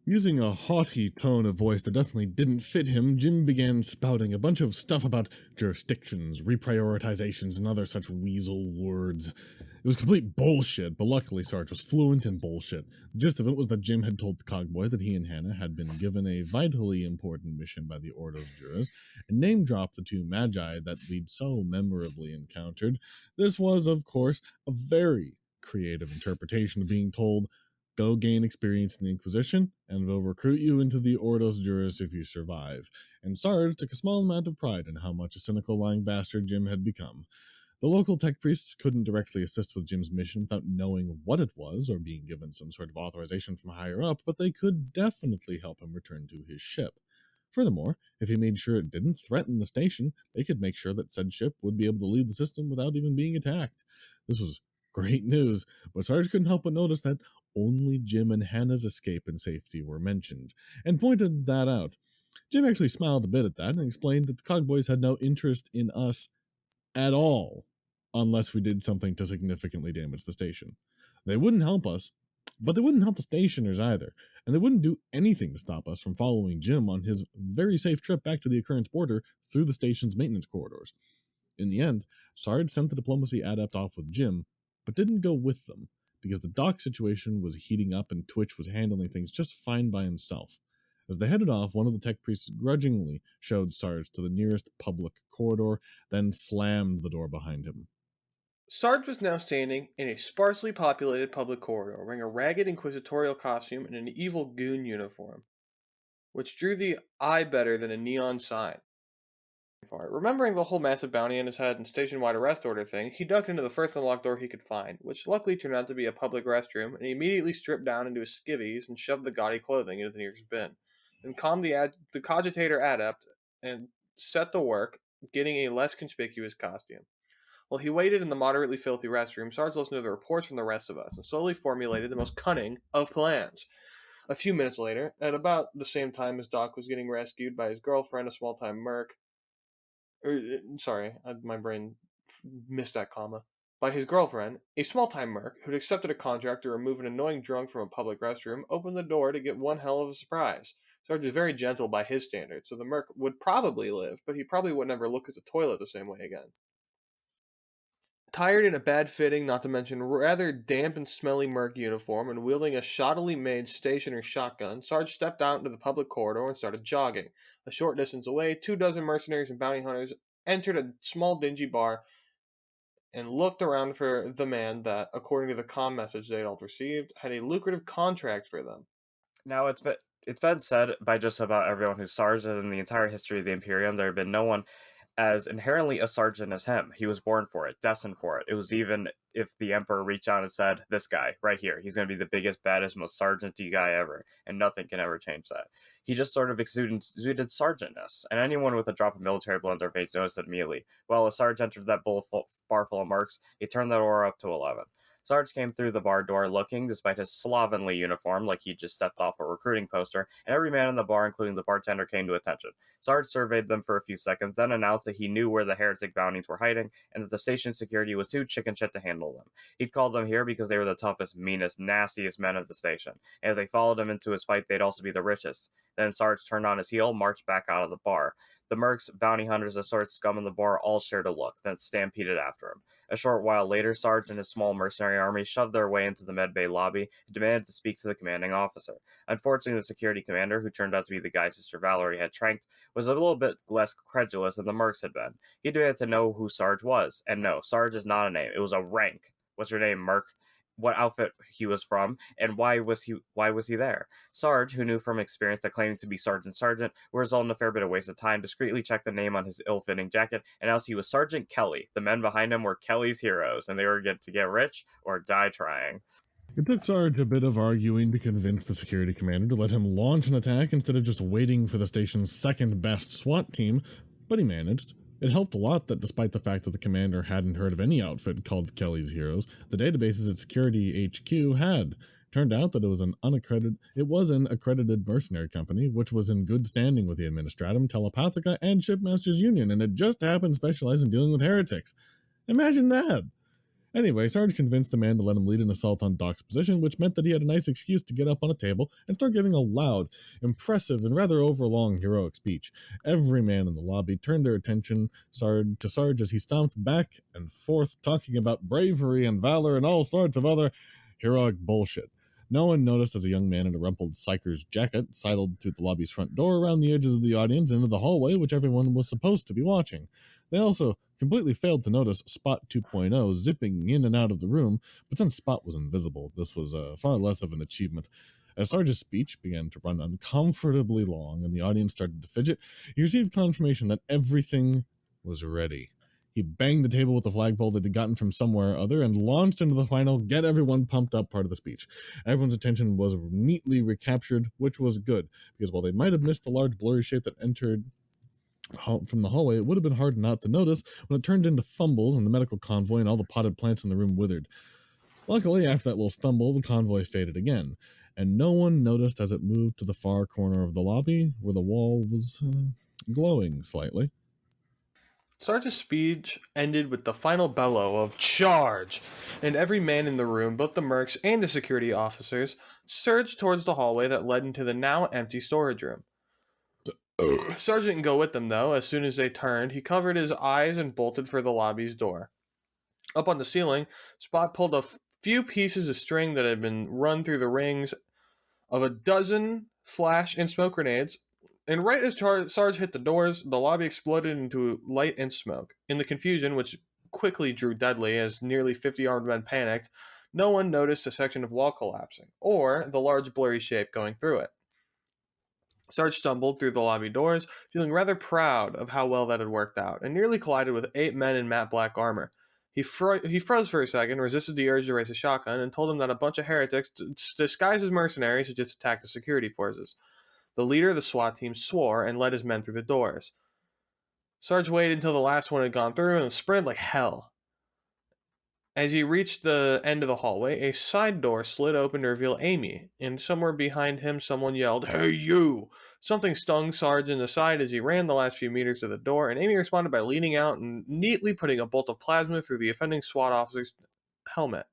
Using a haughty tone of voice that definitely didn't fit him, Jim began spouting a bunch of stuff about jurisdictions, reprioritizations, and other such weasel words. It was complete bullshit, but luckily Sarge was fluent in bullshit. The gist of it was that Jim had told the cogboy that he and Hannah had been given a vitally important mission by the Ordos Juris, and name-dropped the two magi that we'd so memorably encountered. This was, of course, a very creative interpretation of being told, "Go gain experience in the Inquisition, and we'll recruit you into the Ordos Juris if you survive." And Sarge took a small amount of pride in how much a cynical, lying bastard Jim had become. The local tech priests couldn't directly assist with Jim's mission without knowing what it was or being given some sort of authorization from higher up, but they could definitely help him return to his ship. Furthermore, if he made sure it didn't threaten the station, they could make sure that said ship would be able to leave the system without even being attacked. This was great news, but Sarge couldn't help but notice that only Jim and Hannah's escape and safety were mentioned, and pointed that out. Jim actually smiled a bit at that and explained that the cogboys had no interest in us at all, unless we did something to significantly damage the station. They wouldn't help us, but they wouldn't help the stationers either, and they wouldn't do anything to stop us from following Jim on his very safe trip back to the occurrence border through the station's maintenance corridors. In the end, Sarge sent the diplomacy adept off with Jim, but didn't go with them, because the dock situation was heating up and Twitch was handling things just fine by himself. As they headed off, one of the tech priests grudgingly showed Sarge to the nearest public corridor, then slammed the door behind him. Sarge was now standing in a sparsely populated public corridor, wearing a ragged inquisitorial costume and an evil goon uniform, which drew the eye better than a neon sign. Remembering the whole massive bounty on his head and station-wide arrest order thing, he ducked into the first unlocked door he could find, which luckily turned out to be a public restroom, and he immediately stripped down into his skivvies and shoved the gaudy clothing into the nearest bin. Then calmed the cogitator adept and set to work getting a less conspicuous costume. While he waited in the moderately filthy restroom, Sarge listened to the reports from the rest of us and slowly formulated the most cunning of plans. A few minutes later, at about the same time as Doc was getting rescued by his girlfriend, a small-time merc, my brain missed that comma. By his girlfriend, a small-time merc who'd accepted a contract to remove an annoying drunk from a public restroom, opened the door to get one hell of a surprise. Sarge was very gentle by his standards, so the merc would probably live, but he probably would never look at the toilet the same way again. Tired in a bad-fitting, not to mention rather damp and smelly merc uniform, and wielding a shoddily made stationary shotgun, Sarge stepped out into the public corridor and started jogging. A short distance away, 24 mercenaries and bounty hunters entered a small dingy bar and looked around for the man that, according to the comm message they had all received, had a lucrative contract for them. Now it's been said by just about everyone who Sarge that in the entire history of the Imperium there had been no one as inherently a sergeant as him. He was born for it, destined for it. It was even if the Emperor reached out and said, "This guy right here, he's going to be the biggest, baddest, most sergeant-y guy ever," and nothing can ever change that. He just sort of exuded sergeantness, and anyone with a drop of military blood in their veins noticed it immediately. Well, as Sarge entered that bar full of mercs, he turned that aura up to 11. Sarge came through the bar door looking, despite his slovenly uniform, like he just stepped off a recruiting poster, and every man in the bar, including the bartender, came to attention. Sarge surveyed them for a few seconds, then announced that he knew where the heretic bounties were hiding, and that the station security was too chicken shit to handle them. He'd called them here because they were the toughest, meanest, nastiest men of the station, and if they followed him into his fight, they'd also be the richest. Then Sarge turned on his heel, marched back out of the bar. The mercs, bounty hunters, assorted scum in the bar all shared a look, then stampeded after him. A short while later, Sarge and his small mercenary army shoved their way into the medbay lobby and demanded to speak to the commanding officer. Unfortunately, the security commander, who turned out to be the guy Sister Valerie had tranked, was a little bit less credulous than the mercs had been. He demanded to know who Sarge was. And no, Sarge is not a name, it was a rank. What's your name, merc? What outfit he was from, and why was he there? Sarge, who knew from experience that claiming to be Sergeant would result in a fair bit of waste of time, discreetly checked the name on his ill-fitting jacket, and announced he was Sergeant Kelly. The men behind him were Kelly's heroes, and they were to get rich or die trying. It took Sarge a bit of arguing to convince the security commander to let him launch an attack instead of just waiting for the station's second best SWAT team, but he managed. It helped a lot that despite the fact that the commander hadn't heard of any outfit called Kelly's Heroes, the databases at Security HQ had. Turned out that it was an accredited mercenary company, which was in good standing with the Administratum, Telepathica, and Shipmasters Union, and it just happened to specialize in dealing with heretics. Imagine that! Anyway, Sarge convinced the man to let him lead an assault on Doc's position, which meant that he had a nice excuse to get up on a table and start giving a loud, impressive, and rather overlong heroic speech. Every man in the lobby turned their attention to Sarge as he stomped back and forth, talking about bravery and valor and all sorts of other heroic bullshit. No one noticed as a young man in a rumpled psycher's jacket sidled through the lobby's front door around the edges of the audience into the hallway, which everyone was supposed to be watching. They also completely failed to notice Spot 2.0 zipping in and out of the room, but since Spot was invisible, this was far less of an achievement. As Sarge's speech began to run uncomfortably long and the audience started to fidget, he received confirmation that everything was ready. He banged the table with the flagpole that he'd gotten from somewhere or other and launched into the final get everyone pumped up part of the speech. Everyone's attention was neatly recaptured, which was good, because while they might have missed the large blurry shape that entered from the hallway, it would have been hard not to notice when it turned into fumbles and the medical convoy and all the potted plants in the room withered. Luckily, after that little stumble, the convoy faded again, and no one noticed as it moved to the far corner of the lobby where the wall was glowing slightly. Sarge's speech ended with the final bellow of "Charge!" and every man in the room, both the mercs and the security officers, surged towards the hallway that led into the now empty storage room. Sarge didn't go with them, though. As soon as they turned, he covered his eyes and bolted for the lobby's door. Up on the ceiling, Spot pulled a few pieces of string that had been run through the rings of a dozen flash and smoke grenades, and right as Sarge hit the doors, the lobby exploded into light and smoke. In the confusion, which quickly drew deadly as nearly 50 armed men panicked, no one noticed a section of wall collapsing, or the large blurry shape going through it. Sarge stumbled through the lobby doors, feeling rather proud of how well that had worked out, and nearly collided with 8 men in matte black armor. He froze for a second, resisted the urge to raise a shotgun, and told them that a bunch of heretics disguised as mercenaries had just attacked the security forces. The leader of the SWAT team swore and led his men through the doors. Sarge waited until the last one had gone through and sprinted like hell. As he reached the end of the hallway, a side door slid open to reveal Amy, and somewhere behind him someone yelled, "Hey, you!" Something stung Sarge in the side as he ran the last few meters to the door, and Amy responded by leaning out and neatly putting a bolt of plasma through the offending SWAT officer's helmet.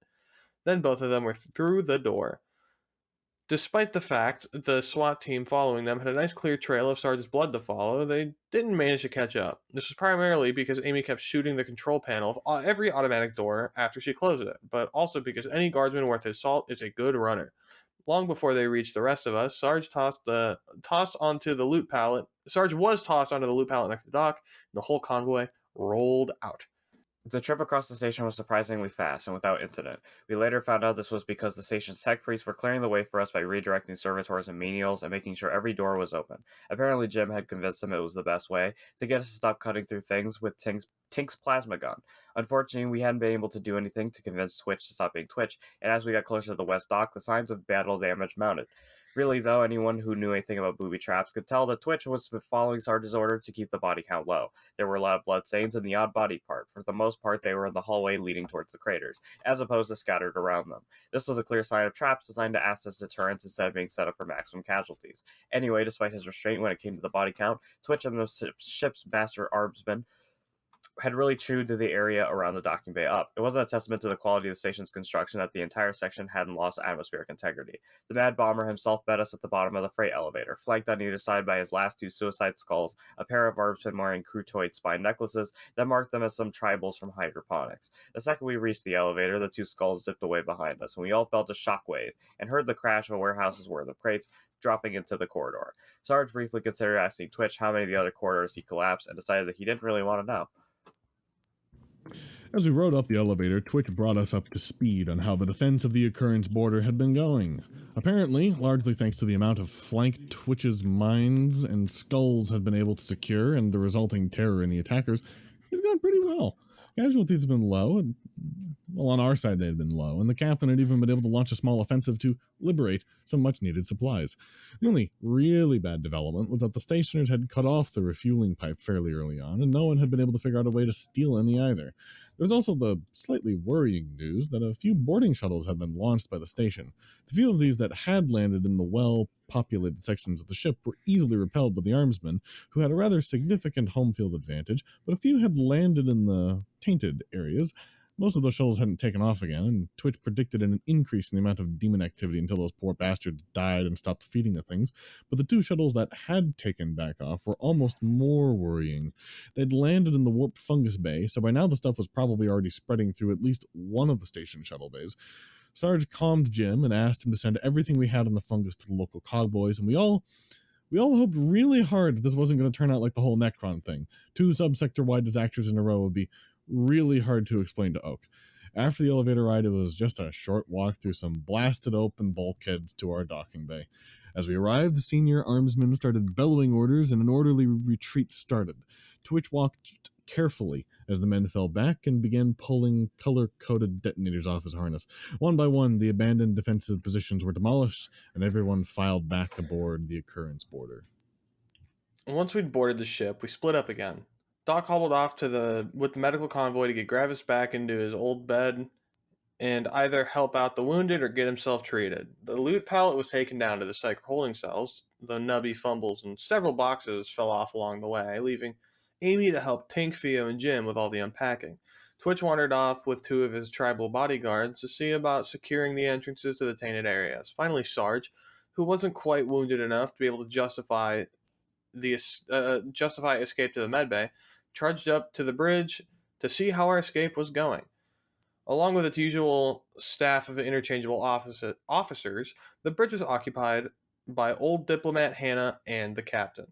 Then both of them were through the door. Despite the fact the SWAT team following them had a nice clear trail of Sarge's blood to follow, they didn't manage to catch up. This was primarily because Amy kept shooting the control panel of every automatic door after she closed it, but also because any guardsman worth his salt is a good runner. Long before they reached the rest of us, Sarge tossed onto the loot pallet. Sarge was tossed onto the loot pallet next to the dock, and the whole convoy rolled out. The trip across the station was surprisingly fast and without incident. We later found out this was because the station's tech priests were clearing the way for us by redirecting servitors and menials and making sure every door was open. Apparently Jim had convinced them it was the best way to get us to stop cutting through things with Tink's plasma gun. Unfortunately, we hadn't been able to do anything to convince Twitch to stop being Twitch, and as we got closer to the west dock, the signs of battle damage mounted. Really, though, anyone who knew anything about booby traps could tell that Twitch was following Sarge's order to keep the body count low. There were a lot of bloodstains in the odd body part. For the most part, they were in the hallway leading towards the craters, as opposed to scattered around them. This was a clear sign of traps designed to act as deterrents instead of being set up for maximum casualties. Anyway, despite his restraint when it came to the body count, Twitch and the ship's master Guardsman had really chewed to the area around the docking bay up. It wasn't a testament to the quality of the station's construction that the entire section hadn't lost atmospheric integrity. The Mad Bomber himself met us at the bottom of the freight elevator, flanked on either side by his last two suicide skulls, a pair of Guardsmen wearing crutoid spine necklaces that marked them as some tribals from hydroponics. The second we reached the elevator, the two skulls zipped away behind us, and we all felt a shockwave and heard the crash of a warehouse's worth of crates dropping into the corridor. Sarge briefly considered asking Twitch how many of the other corridors he collapsed and decided that he didn't really want to know. As we rode up the elevator, Twitch brought us up to speed on how the defense of the occurrence border had been going. Apparently, largely thanks to the amount of flank Twitch's mines and skulls had been able to secure and the resulting terror in the attackers, it had gone pretty well. Casualties had been low, and, well, on our side they had been low, and the captain had even been able to launch a small offensive to liberate some much-needed supplies. The only really bad development was that the stationers had cut off the refueling pipe fairly early on, and no one had been able to figure out a way to steal any either. There was also the slightly worrying news that a few boarding shuttles had been launched by the station. The few of these that had landed in the well-populated sections of the ship were easily repelled by the armsmen, who had a rather significant home field advantage, but a few had landed in the tainted areas. Most of those shuttles hadn't taken off again, and Twitch predicted an increase in the amount of demon activity until those poor bastards died and stopped feeding the things. But the two shuttles that had taken back off were almost more worrying. They'd landed in the warped fungus bay, so by now the stuff was probably already spreading through at least one of the station shuttle bays. Sarge calmed Jim and asked him to send everything we had on the fungus to the local cogboys, and we all hoped really hard that this wasn't going to turn out like the whole Necron thing. 2 subsector-wide disasters in a row would be really hard to explain to Oak. After the elevator ride, it was just a short walk through some blasted open bulkheads to our docking bay. As we arrived, the senior armsman started bellowing orders and an orderly retreat started. Twitch walked carefully as the men fell back and began pulling color-coded detonators off his harness. One by one, the abandoned defensive positions were demolished, and everyone filed back aboard the occurrence border. Once we'd boarded the ship, we split up again. Doc hobbled off with the medical convoy to get Gravis back into his old bed and either help out the wounded or get himself treated. The loot pallet was taken down to the psych holding cells. The nubby fumbles and several boxes fell off along the way, leaving Amy to help Tink, Theo, and Jim with all the unpacking. Twitch wandered off with 2 of his tribal bodyguards to see about securing the entrances to the tainted areas. Finally, Sarge, who wasn't quite wounded enough to be able to justify escape to the medbay, trudged up to the bridge to see how our escape was going. Along with its usual staff of interchangeable officers, the bridge was occupied by old diplomat Hannah and the captain,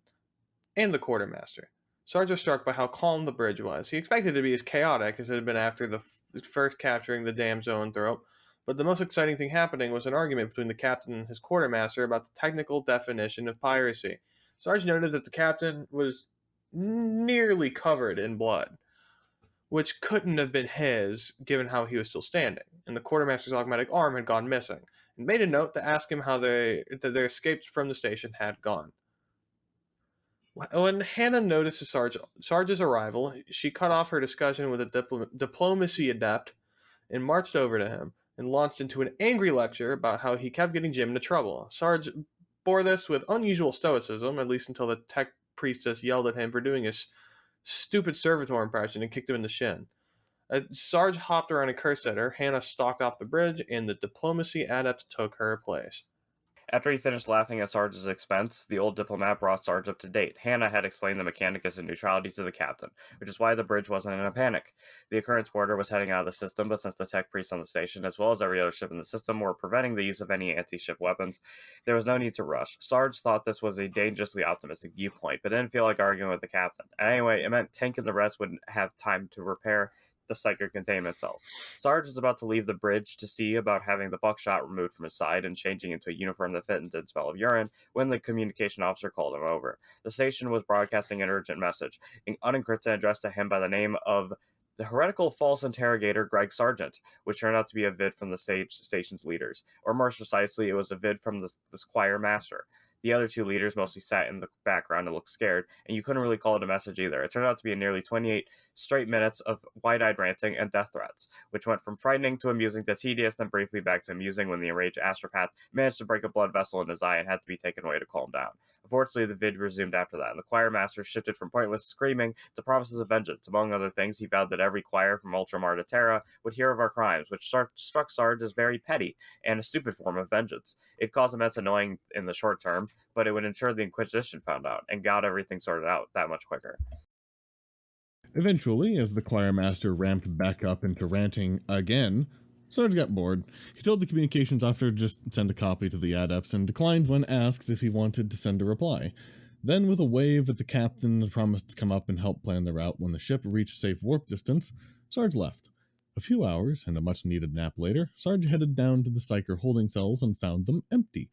and the quartermaster. Sarge was struck by how calm the bridge was. He expected it to be as chaotic as it had been after the first capturing the damn Zoanthrope, but the most exciting thing happening was an argument between the captain and his quartermaster about the technical definition of piracy. Sarge noted that the captain was nearly covered in blood, which couldn't have been his given how he was still standing, and the quartermaster's augmetic arm had gone missing, and made a note to ask him how their escape from the station had gone. When Hannah noticed Sarge's arrival, she cut off her discussion with a diplomacy adept and marched over to him and launched into an angry lecture about how he kept getting Jim into trouble. Sarge bore this with unusual stoicism, at least until the tech priestess yelled at him for doing his stupid servitor impression and kicked him in the shin. Sarge hopped around and cursed at her. Hannah stalked off the bridge, and the diplomacy adept took her place. After he finished laughing at Sarge's expense, the old diplomat brought Sarge up to date. Hannah had explained the mechanicus and neutrality to the captain, which is why the bridge wasn't in a panic. The occurrence border was heading out of the system, but since the tech priests on the station, as well as every other ship in the system, were preventing the use of any anti-ship weapons, there was no need to rush. Sarge thought this was a dangerously optimistic viewpoint, but didn't feel like arguing with the captain. And anyway, it meant Tink and the rest wouldn't have time to repair the psychic containment cells. Sarge was about to leave the bridge to see about having the buckshot removed from his side and changing into a uniform that fit and didn't smell of urine when the communication officer called him over. The station was broadcasting an urgent message, unencrypted and addressed to him by the name of the heretical false interrogator Greg Sargent, which turned out to be a vid from the station's leaders. Or more precisely, it was a vid from the choir master. The other two leaders mostly sat in the background and looked scared, and you couldn't really call it a message either. It turned out to be nearly 28 straight minutes of wide-eyed ranting and death threats, which went from frightening to amusing to tedious, then briefly back to amusing when the enraged astropath managed to break a blood vessel in his eye and had to be taken away to calm down. Unfortunately, the vid resumed after that, and the choir master shifted from pointless screaming to promises of vengeance. Among other things, he vowed that every choir from Ultramar to Terra would hear of our crimes, which struck Sarge as very petty and a stupid form of vengeance. It caused immense annoying in the short term, but it would ensure the Inquisition found out and got everything sorted out that much quicker. Eventually, as the choir master ramped back up into ranting again, Sarge got bored. He told the communications officer to just send a copy to the adepts and declined when asked if he wanted to send a reply. Then, with a wave at the captain, promised to come up and help plan the route when the ship reached safe warp distance, Sarge left. A few hours and a much-needed nap later, Sarge headed down to the Psyker holding cells and found them empty.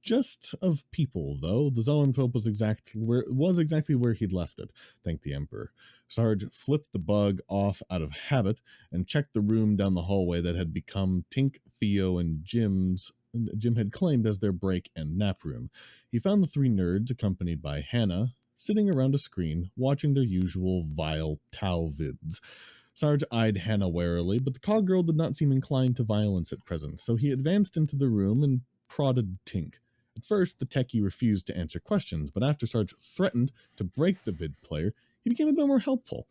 Just of people, though. The Zoanthrope was exactly where he'd left it, thank the Emperor. Sarge flipped the bug off out of habit and checked the room down the hallway that had become Tink, Theo, and Jim had claimed as their break and nap room. He found the three nerds, accompanied by Hannah, sitting around a screen, watching their usual vile Tau vids. Sarge eyed Hannah warily, but the cog girl did not seem inclined to violence at present, so he advanced into the room and prodded Tink. At first, the techie refused to answer questions, but after Sarge threatened to break the vid player, he became a bit more helpful.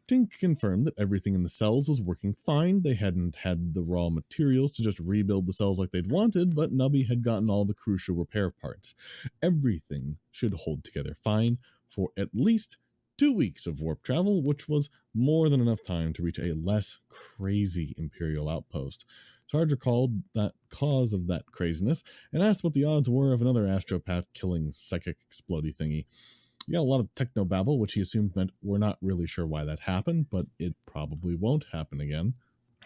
Tink confirmed that everything in the cells was working fine. They hadn't had the raw materials to just rebuild the cells like they'd wanted, but Nubby had gotten all the crucial repair parts. Everything should hold together fine for at least 2 weeks of warp travel, which was more than enough time to reach a less crazy Imperial outpost. Sarge recalled that cause of that craziness and asked what the odds were of another astropath killing psychic explodey thingy. He got a lot of technobabble, which he assumed meant we're not really sure why that happened, but it probably won't happen again.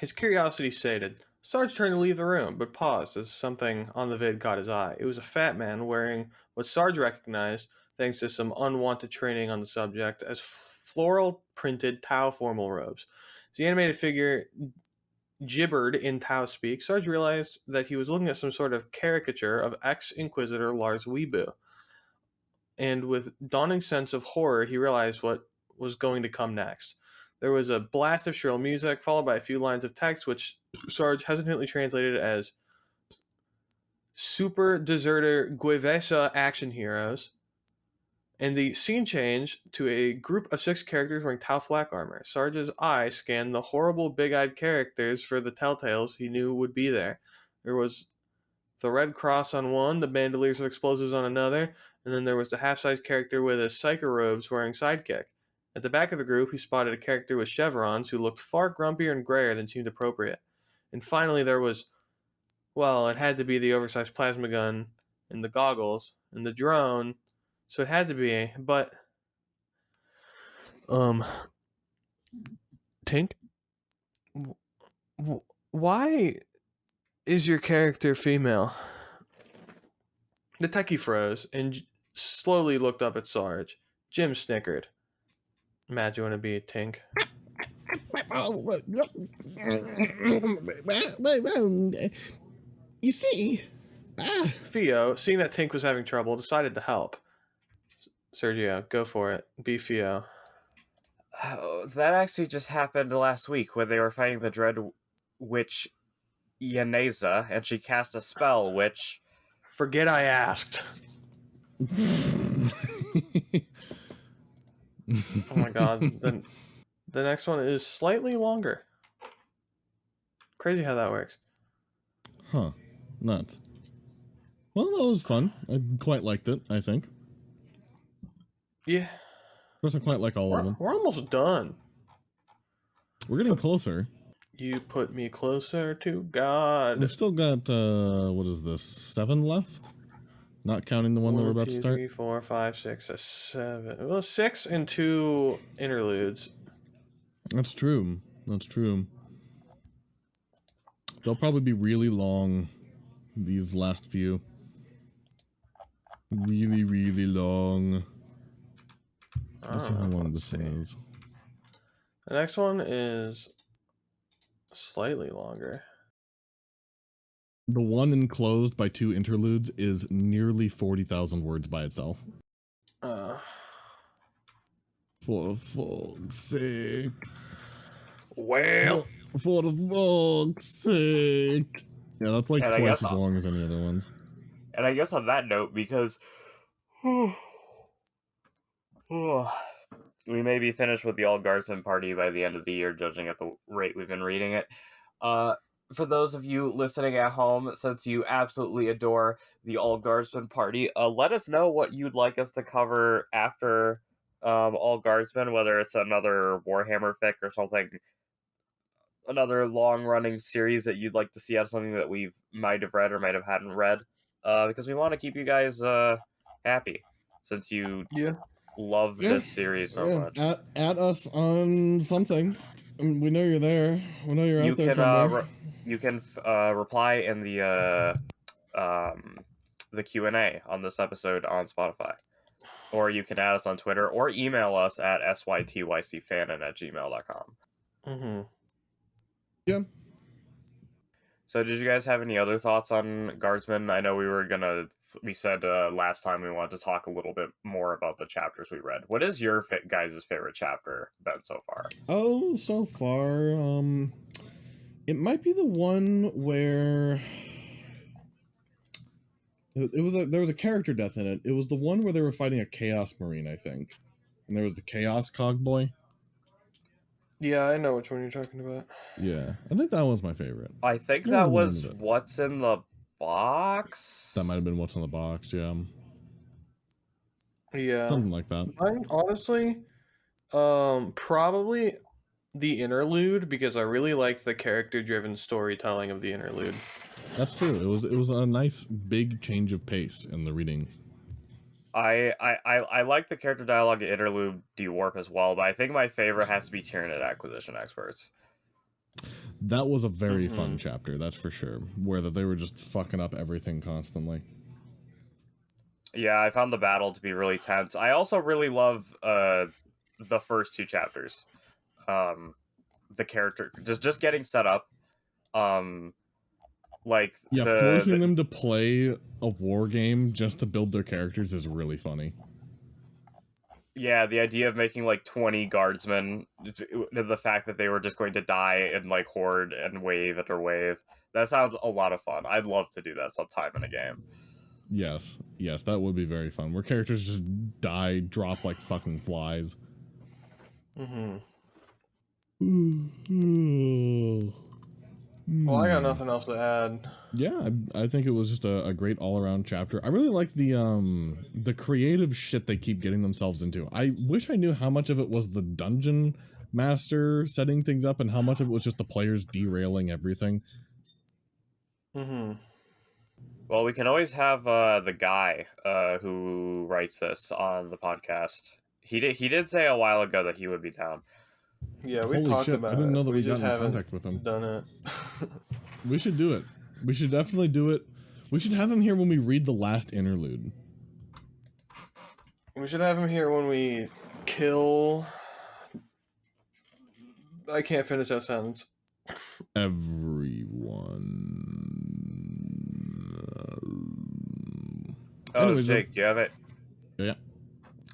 His curiosity sated. Sarge turned to leave the room, but paused as something on the vid caught his eye. It was a fat man wearing what Sarge recognized, thanks to some unwanted training on the subject, as floral printed Tau formal robes. As the animated figure gibbered in Tau speak, Sarge realized that he was looking at some sort of caricature of ex-Inquisitor Lars Weebu. And with dawning sense of horror, he realized what was going to come next. There was a blast of shrill music, followed by a few lines of text, which Sarge hesitantly translated as Super Deserter Guevesa Action Heroes. And the scene changed to a group of 6 characters wearing Tau flak armor. Sarge's eye scanned the horrible big-eyed characters for the telltales he knew would be there. There was the Red Cross on one, the Bandoliers of Explosives on another, and then there was the half-sized character with his psycho robes wearing sidekick. At the back of the group, he spotted a character with chevrons who looked far grumpier and grayer than seemed appropriate. And finally there was, well, it had to be the oversized plasma gun, and the goggles, and the drone, so it had to be, but... Tink? Why is your character female? The techie froze and slowly looked up at Sarge. Jim snickered. Matt, do you want to be Tink? You see, Theo, seeing that Tink was having trouble, decided to help. Sergio, go for it. Be Theo. Oh, that actually just happened last week when they were fighting the Dread Witch Yaneza, and she cast a spell which... Forget I asked. Oh my god. The next one is slightly longer. Crazy how that works. Huh. Nuts. Well, that was fun. I quite liked it, I think. Of Yeah. course, I quite like all of them. We're almost done. We're getting closer. You put me closer to God. We've still got, what is this, 7 left? Not counting the one that we're about to start? 3, 4, 5, 6, 7. Well, 6 and 2 interludes. That's true. That's true. They'll probably be really long, these last few. Really, really long. Let's see how long this one is. The next one is slightly longer. The one enclosed by 2 interludes is nearly 40,000 words by itself. For fuck's sake. Well, For the fuck's sake. Yeah, that's like twice as long as any other ones. And I guess on that note, because we may be finished with the All Guardsman party by the end of the year, judging at the rate we've been reading it. For those of you listening at home, since you absolutely adore the All Guardsman party, let us know what you'd like us to cover after All Guardsman, whether it's another Warhammer fic or something, another long-running series that you'd like to see out of something that we might have read or might have hadn't read, because we want to keep you guys happy, since you love this series so much. At us on something. We know you're there. We know you're out there somewhere. You can reply in the Q&A on this episode on Spotify. Or you can add us on Twitter or email us at SYTYCFanon@gmail.com. Mm-hmm. Yeah. So did you guys have any other thoughts on Guardsman? I know we said last time we wanted to talk a little bit more about the chapters we read. What is your guys' favorite chapter been so far? Oh, so far, it might be the one where there was a character death in it. It was the one where they were fighting a Chaos Marine, I think, and there was the Chaos Cogboy. Yeah, I know which one you're talking about. Yeah, I think that one's my favorite. I think that was What's in the Box? That might have been What's in the Box, yeah. Yeah. Something like that. I'm honestly, probably the interlude, because I really like the character-driven storytelling of the interlude. That's true. It was a nice big change of pace in the reading. I like the character dialogue interlude de-warp as well, but I think my favorite has to be Tyranid Acquisition Experts. That was a very fun chapter, that's for sure. Where they were just fucking up everything constantly. Yeah, I found the battle to be really tense. I also really love the first 2 chapters. The character just getting set up. Forcing them to play a war game just to build their characters is really funny. Yeah, the idea of making like 20 guardsmen, the fact that they were just going to die in like horde and wave after wave, that sounds a lot of fun. I'd love to do that sometime in a game. Yes, that would be very fun. Where characters just die, drop like fucking flies. Well, I got nothing else to add. Yeah, I think it was just a great all-around chapter. I really like the creative shit they keep getting themselves into. I wish I knew how much of it was the dungeon master setting things up and how much of it was just the players derailing everything. Well, we can always have the guy who writes this on the podcast. He did say a while ago that he would be down. Yeah, we talked about it. I didn't know that we just got in haven't contact with him. Done it. We should do it. We should definitely do it. We should have him here when we read the last interlude. We should have him here when we kill... I can't finish that sentence. Everyone. Anyways, Jake, do you have it? Yeah.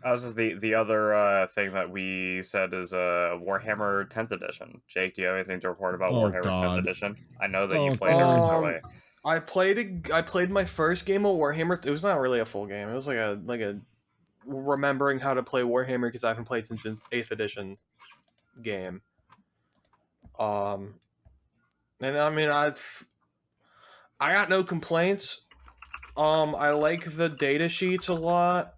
This is the other thing that we said is Warhammer 10th edition. Jake, do you have anything to report about Warhammer 10th edition? I know that you played it recently. I played my first game of Warhammer. It was not really a full game. It was like a remembering how to play Warhammer, because I haven't played since the 8th edition game. And I mean, I got no complaints. I like the data sheets a lot.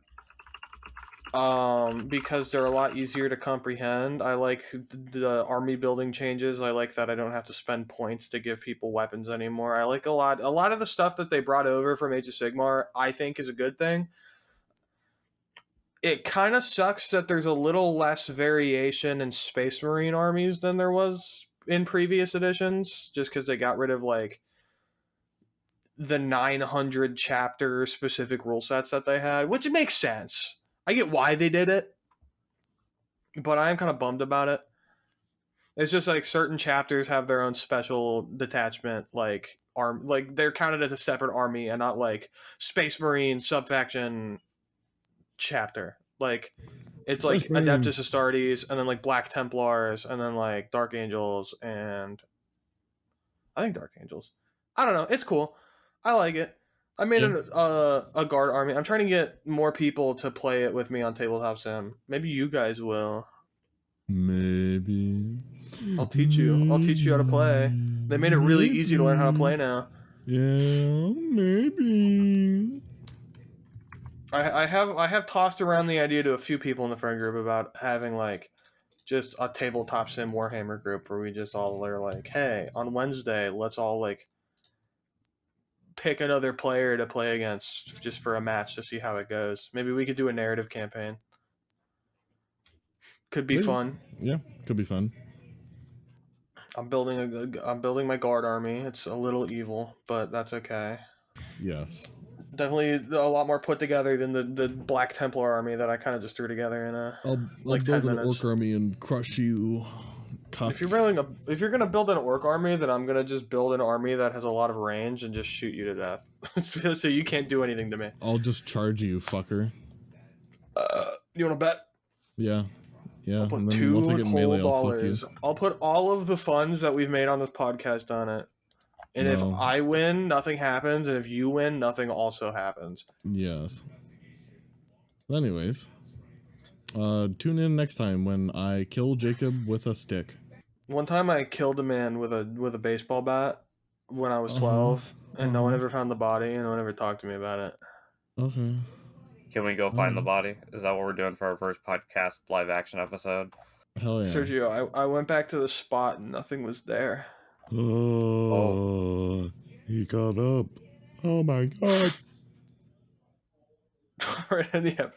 Because they're a lot easier to comprehend. I like the army building changes. I like that I don't have to spend points to give people weapons anymore. I like a lot of the stuff that they brought over from Age of Sigmar, I think is a good thing. It kind of sucks that there's a little less variation in Space Marine armies than there was in previous editions, just because they got rid of like the 900 chapter specific rule sets that they had, which makes sense. I get why they did it, but I am kind of bummed about it. It's just like certain chapters have their own special detachment, like they're counted as a separate army and not like Space Marine subfaction chapter. Like it's like Space Marine. Adeptus Astartes, and then like Black Templars, and then like Dark Angels, and I think Dark Angels. I don't know. It's cool. I like it. I made a guard army. I'm trying to get more people to play it with me on Tabletop Sim. Maybe you guys will. Maybe. I'll teach you. I'll teach you how to play. They made it really easy to learn how to play now. Yeah, maybe. I have tossed around the idea to a few people in the friend group about having like just a Tabletop Sim Warhammer group where we just all are like, hey, on Wednesday, let's all like pick another player to play against just for a match to see how it goes. Maybe we could do a narrative campaign. Could be fun. Yeah, could be fun. I'm building my guard army. It's a little evil, but that's okay. Yes. Definitely a lot more put together than the Black Templar army that I kind of just threw together in I'll like build 10 an minutes. orc army and crush you. If you're gonna build an orc army, then I'm gonna just build an army that has a lot of range and just shoot you to death, so you can't do anything to me. I'll just charge you, fucker. You wanna bet? Yeah. Yeah. I'll put and then $2 once I get melee, I'll fuck you. $2. I'll put all of the funds that we've made on this podcast on it. And if No. I win, nothing happens, and if you win, nothing also happens. Yes. Anyways, tune in next time when I kill Jacob with a stick. One time I killed a man with a baseball bat when I was 12, and no one ever found the body, and no one ever talked to me about it. Okay. Can we go find the body? Is that what we're doing for our first podcast live action episode? Hell yeah. Sergio, I went back to the spot and nothing was there. Oh, he got up. Oh my god. Right in the episode.